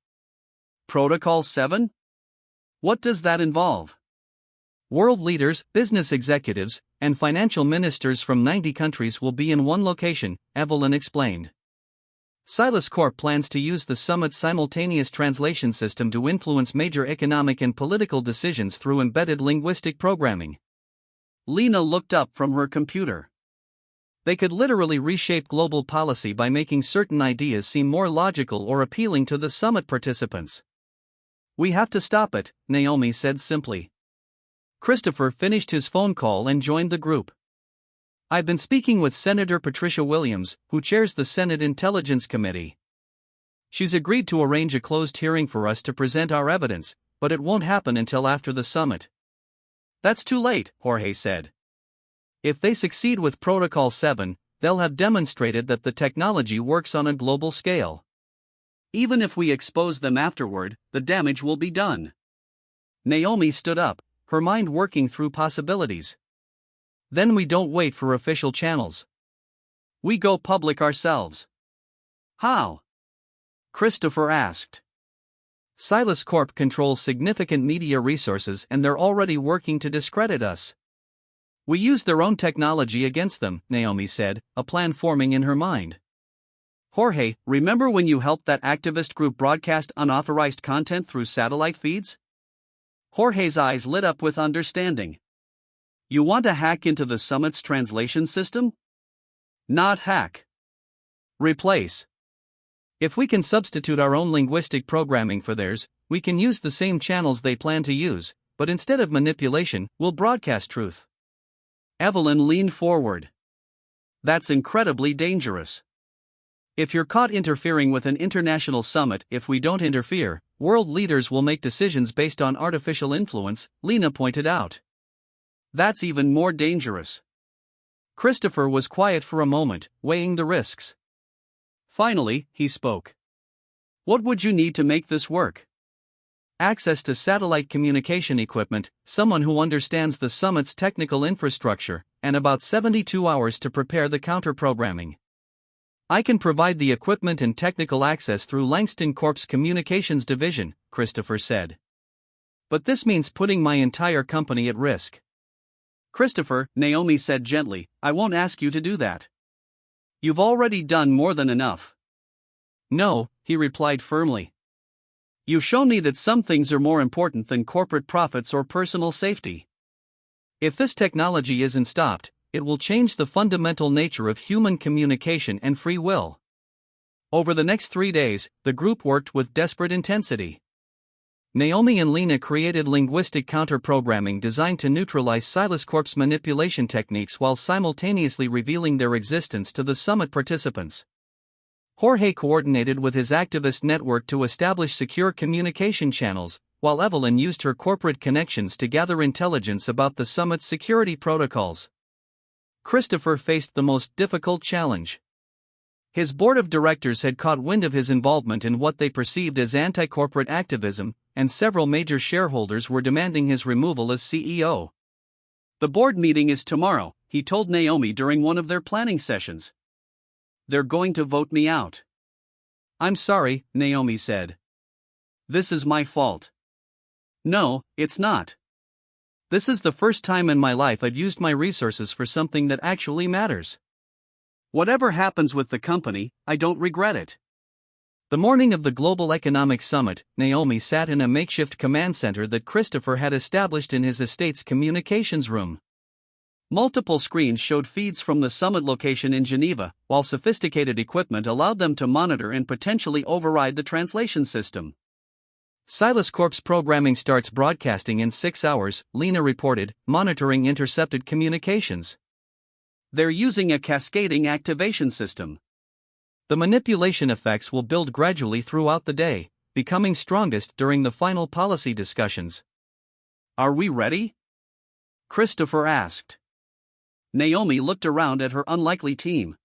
"Protocol 7? What does that involve?" "World leaders, business executives, and financial ministers from 90 countries will be in one location," Evelyn explained. Silas Corp plans to use the summit's simultaneous translation system to influence major economic and political decisions through embedded linguistic programming. Lena looked up from her computer. They could literally reshape global policy by making certain ideas seem more logical or appealing to the summit participants. We have to stop it, Naomi said simply. Christopher finished his phone call and joined the group. I've been speaking with Senator Patricia Williams, who chairs the Senate Intelligence Committee. She's agreed to arrange a closed hearing for us to present our evidence, but it won't happen until after the summit. That's too late, Jorge said. If they succeed with Protocol 7, they'll have demonstrated that the technology works on a global scale. Even if we expose them afterward, the damage will be done. Naomi stood up, her mind working through possibilities. Then we don't wait for official channels. We go public ourselves. How? Christopher asked. Silas Corp controls significant media resources and they're already working to discredit us. We use their own technology against them, Naomi said, a plan forming in her mind. Jorge, remember when you helped that activist group broadcast unauthorized content through satellite feeds? Jorge's eyes lit up with understanding. You want to hack into the summit's translation system? Not hack. Replace. If we can substitute our own linguistic programming for theirs, we can use the same channels they plan to use, but instead of manipulation, we'll broadcast truth. Evelyn leaned forward. That's incredibly dangerous. If you're caught interfering with an international summit, if we don't interfere, world leaders will make decisions based on artificial influence, Lena pointed out. That's even more dangerous. Christopher was quiet for a moment, weighing the risks. Finally, he spoke. What would you need to make this work? Access to satellite communication equipment, someone who understands the summit's technical infrastructure, and about 72 hours to prepare the counter-programming. I can provide the equipment and technical access through Langston Corp's communications division, Christopher said. But this means putting my entire company at risk. Christopher, Naomi said gently, I won't ask you to do that. You've already done more than enough. No, he replied firmly. You've shown me that some things are more important than corporate profits or personal safety. If this technology isn't stopped, it will change the fundamental nature of human communication and free will. Over the next 3 days, the group worked with desperate intensity. Naomi and Lena created linguistic counter-programming designed to neutralize Silas Corp's manipulation techniques while simultaneously revealing their existence to the summit participants. Jorge coordinated with his activist network to establish secure communication channels, while Evelyn used her corporate connections to gather intelligence about the summit's security protocols. Christopher faced the most difficult challenge. His board of directors had caught wind of his involvement in what they perceived as anti-corporate activism, and several major shareholders were demanding his removal as CEO. The board meeting is tomorrow, he told Naomi during one of their planning sessions. They're going to vote me out. I'm sorry, Naomi said. This is my fault. No, it's not. This is the first time in my life I've used my resources for something that actually matters. Whatever happens with the company, I don't regret it. The morning of the Global Economic Summit, Naomi sat in a makeshift command center that Christopher had established in his estate's communications room. Multiple screens showed feeds from the summit location in Geneva, while sophisticated equipment allowed them to monitor and potentially override the translation system. Silas Corp's programming starts broadcasting in 6 hours, Lena reported, monitoring intercepted communications. They're using a cascading activation system. The manipulation effects will build gradually throughout the day, becoming strongest during the final policy discussions. Are we ready? Christopher asked. Naomi looked around at her unlikely team.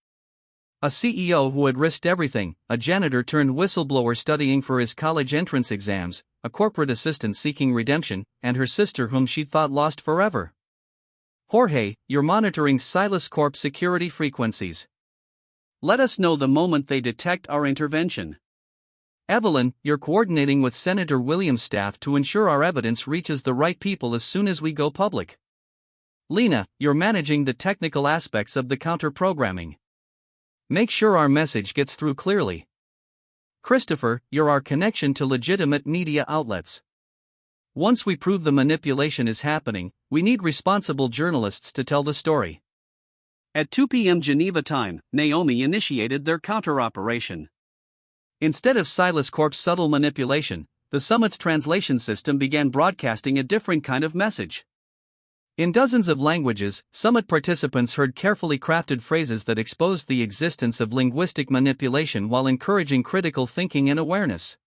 A CEO who had risked everything, a janitor turned whistleblower studying for his college entrance exams, a corporate assistant seeking redemption, and her sister whom she thought lost forever. Jorge, you're monitoring Silas Corp security frequencies. Let us know the moment they detect our intervention. Evelyn, you're coordinating with Senator Williams' staff to ensure our evidence reaches the right people as soon as we go public. Lena, you're managing the technical aspects of the counter-programming. Make sure our message gets through clearly. Christopher, you're our connection to legitimate media outlets. Once we prove the manipulation is happening, we need responsible journalists to tell the story. At 2 p.m. Geneva time, Naomi initiated their counter-operation. Instead of Silas Corp's subtle manipulation, the summit's translation system began broadcasting a different kind of message. In dozens of languages, summit participants heard carefully crafted phrases that exposed the existence of linguistic manipulation while encouraging critical thinking and awareness.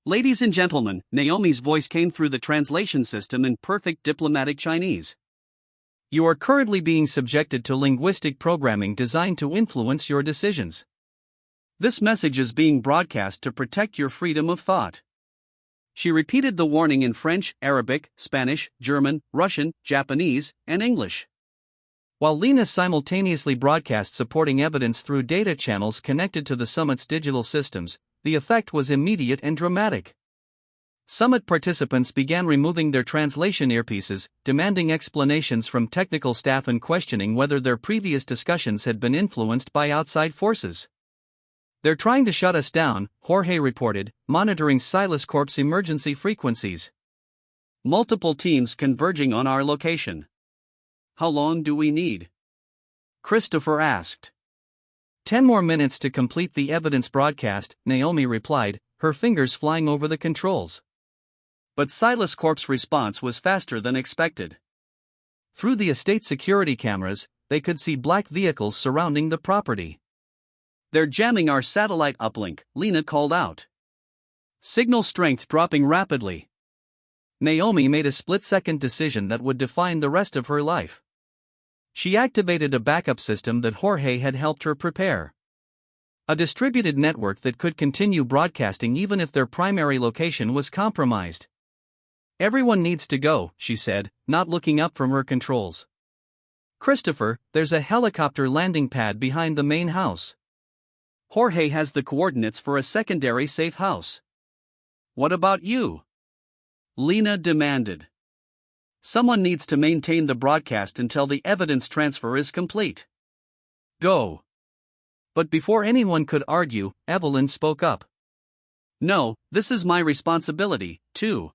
Ladies and gentlemen, Naomi's voice came through the translation system in perfect diplomatic Chinese. You are currently being subjected to linguistic programming designed to influence your decisions. This message is being broadcast to protect your freedom of thought. She repeated the warning in French, Arabic, Spanish, German, Russian, Japanese, and English. While Lena simultaneously broadcast supporting evidence through data channels connected to the summit's digital systems, the effect was immediate and dramatic. Summit participants began removing their translation earpieces, demanding explanations from technical staff and questioning whether their previous discussions had been influenced by outside forces. They're trying to shut us down, Jorge reported, monitoring Silas Corp's emergency frequencies. Multiple teams converging on our location. How long do we need? Christopher asked. 10 more minutes to complete the evidence broadcast, Naomi replied, her fingers flying over the controls. But Silas Corp's response was faster than expected. Through the estate security cameras, they could see black vehicles surrounding the property. They're jamming our satellite uplink, Lena called out. Signal strength dropping rapidly. Naomi made a split-second decision that would define the rest of her life. She activated a backup system that Jorge had helped her prepare. A distributed network that could continue broadcasting even if their primary location was compromised. Everyone needs to go, she said, not looking up from her controls. Christopher, there's a helicopter landing pad behind the main house. Jorge has the coordinates for a secondary safe house. What about you? Lena demanded. Someone needs to maintain the broadcast until the evidence transfer is complete. Go. But before anyone could argue, Evelyn spoke up. No, this is my responsibility, too.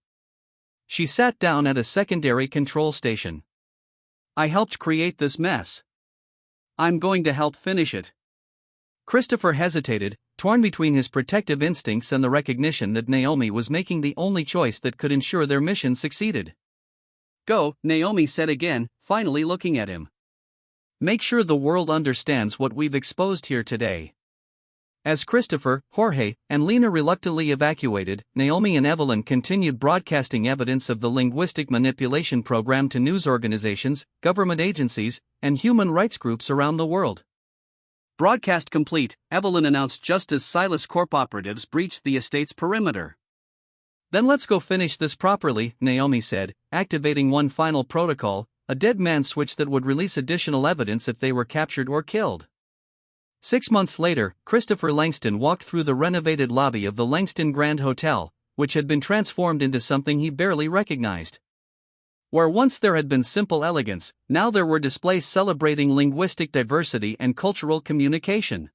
She sat down at a secondary control station. I helped create this mess. I'm going to help finish it. Christopher hesitated, torn between his protective instincts and the recognition that Naomi was making the only choice that could ensure their mission succeeded. Go, Naomi said again, finally looking at him. Make sure the world understands what we've exposed here today. As Christopher, Jorge, and Lena reluctantly evacuated, Naomi and Evelyn continued broadcasting evidence of the linguistic manipulation program to news organizations, government agencies, and human rights groups around the world. Broadcast complete, Evelyn announced just as Silas Corp operatives breached the estate's perimeter. Then let's go finish this properly, Naomi said, activating one final protocol, a dead man switch that would release additional evidence if they were captured or killed. 6 months later, Christopher Langston walked through the renovated lobby of the Langston Grand Hotel, which had been transformed into something he barely recognized. Where once there had been simple elegance, now there were displays celebrating linguistic diversity and cultural communication.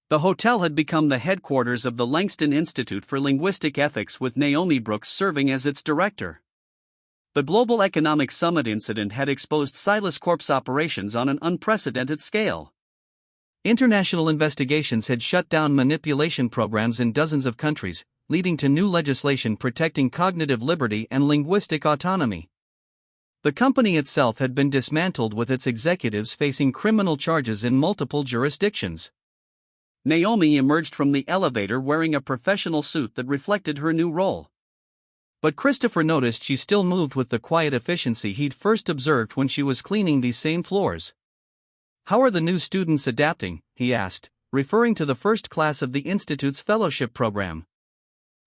The hotel had become the headquarters of the Langston Institute for Linguistic Ethics, with Naomi Brooks serving as its director. The Global Economic Summit incident had exposed Silas Corp's operations on an unprecedented scale. International investigations had shut down manipulation programs in dozens of countries, leading to new legislation protecting cognitive liberty and linguistic autonomy. The company itself had been dismantled, with its executives facing criminal charges in multiple jurisdictions. Naomi emerged from the elevator wearing a professional suit that reflected her new role. But Christopher noticed she still moved with the quiet efficiency he'd first observed when she was cleaning these same floors. How are the new students adapting? He asked, referring to the first class of the Institute's fellowship program.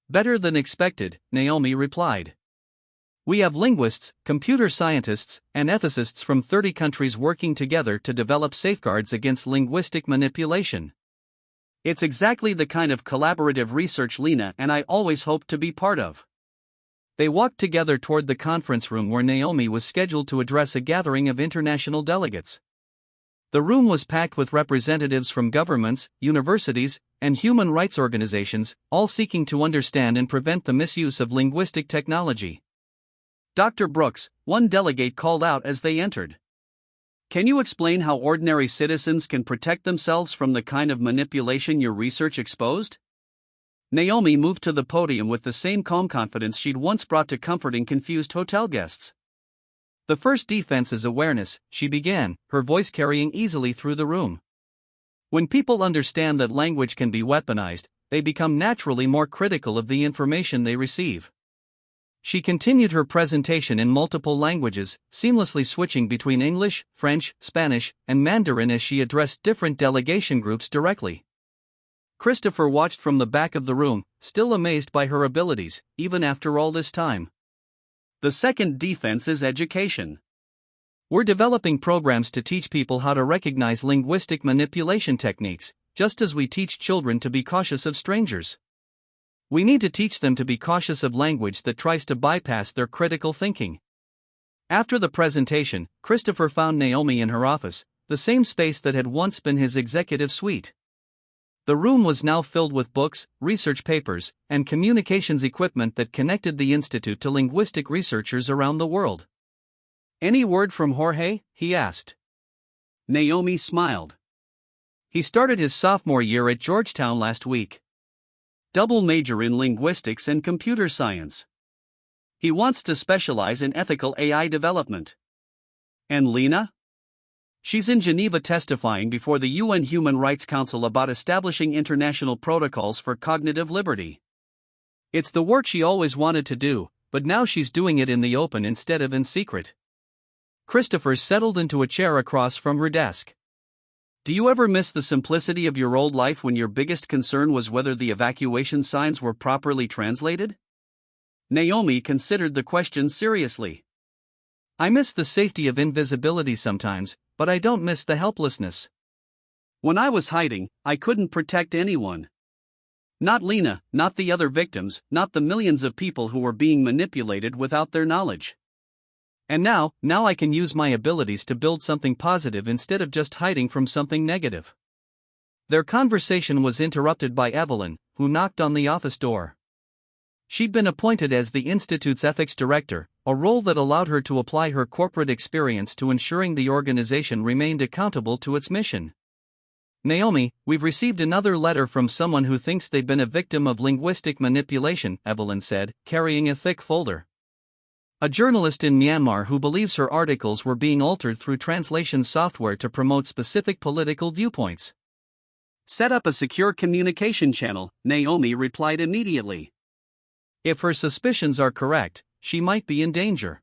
Better than expected, Naomi replied. We have linguists, computer scientists, and ethicists from 30 countries working together to develop safeguards against linguistic manipulation. It's exactly the kind of collaborative research Lena and I always hoped to be part of. They walked together toward the conference room where Naomi was scheduled to address a gathering of international delegates. The room was packed with representatives from governments, universities, and human rights organizations, all seeking to understand and prevent the misuse of linguistic technology. Dr. Brooks, one delegate called out as they entered. Can you explain how ordinary citizens can protect themselves from the kind of manipulation your research exposed? Naomi moved to the podium with the same calm confidence she'd once brought to comforting confused hotel guests. The first defense is awareness, she began, her voice carrying easily through the room. When people understand that language can be weaponized, they become naturally more critical of the information they receive. She continued her presentation in multiple languages, seamlessly switching between English, French, Spanish, and Mandarin as she addressed different delegation groups directly. Christopher watched from the back of the room, still amazed by her abilities, even after all this time. The second defense is education. We're developing programs to teach people how to recognize linguistic manipulation techniques, just as we teach children to be cautious of strangers. We need to teach them to be cautious of language that tries to bypass their critical thinking. After the presentation, Christopher found Naomi in her office, the same space that had once been his executive suite. The room was now filled with books, research papers, and communications equipment that connected the institute to linguistic researchers around the world. "Any word from Jorge?" he asked. Naomi smiled. "He started his sophomore year at Georgetown last week. Double major in linguistics and computer science. He wants to specialize in ethical AI development." "And Lena?" "She's in Geneva testifying before the UN Human Rights Council about establishing international protocols for cognitive liberty. It's the work she always wanted to do, but now she's doing it in the open instead of in secret." Christopher settled into a chair across from her desk. "Do you ever miss the simplicity of your old life when your biggest concern was whether the evacuation signs were properly translated?" Naomi considered the question seriously. "I miss the safety of invisibility sometimes, but I don't miss the helplessness. When I was hiding, I couldn't protect anyone. Not Lena, not the other victims, not the millions of people who were being manipulated without their knowledge. And now I can use my abilities to build something positive instead of just hiding from something negative." Their conversation was interrupted by Evelyn, who knocked on the office door. She'd been appointed as the Institute's ethics director, a role that allowed her to apply her corporate experience to ensuring the organization remained accountable to its mission. "Naomi, we've received another letter from someone who thinks they've been a victim of linguistic manipulation," Evelyn said, carrying a thick folder. "A journalist in Myanmar who believes her articles were being altered through translation software to promote specific political viewpoints." "Set up a secure communication channel," Naomi replied immediately. If her suspicions are correct, she might be in danger.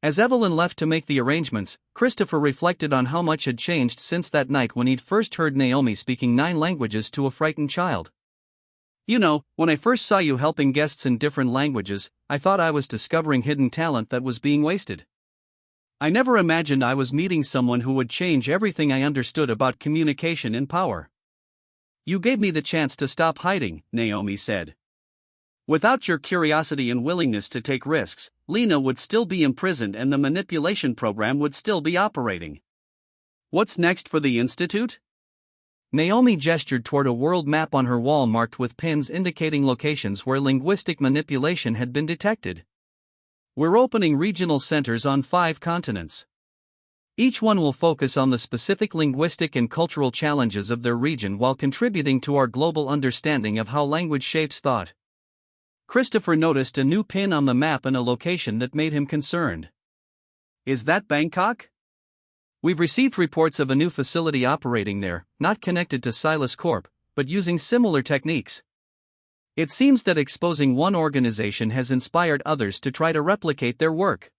As Evelyn left to make the arrangements, Christopher reflected on how much had changed since that night when he'd first heard Naomi speaking 9 languages to a frightened child. "You know, when I first saw you helping guests in different languages, I thought I was discovering hidden talent that was being wasted. I never imagined I was meeting someone who would change everything I understood about communication and power." "You gave me the chance to stop hiding," Naomi said. "Without your curiosity and willingness to take risks, Lena would still be imprisoned and the manipulation program would still be operating. What's next for the Institute?" Naomi gestured toward a world map on her wall marked with pins indicating locations where linguistic manipulation had been detected. "We're opening regional centers on 5 continents. Each one will focus on the specific linguistic and cultural challenges of their region while contributing to our global understanding of how language shapes thought." Christopher noticed a new pin on the map and a location that made him concerned. "Is that Bangkok?" "We've received reports of a new facility operating there, not connected to Silas Corp, but using similar techniques. It seems that exposing one organization has inspired others to try to replicate their work."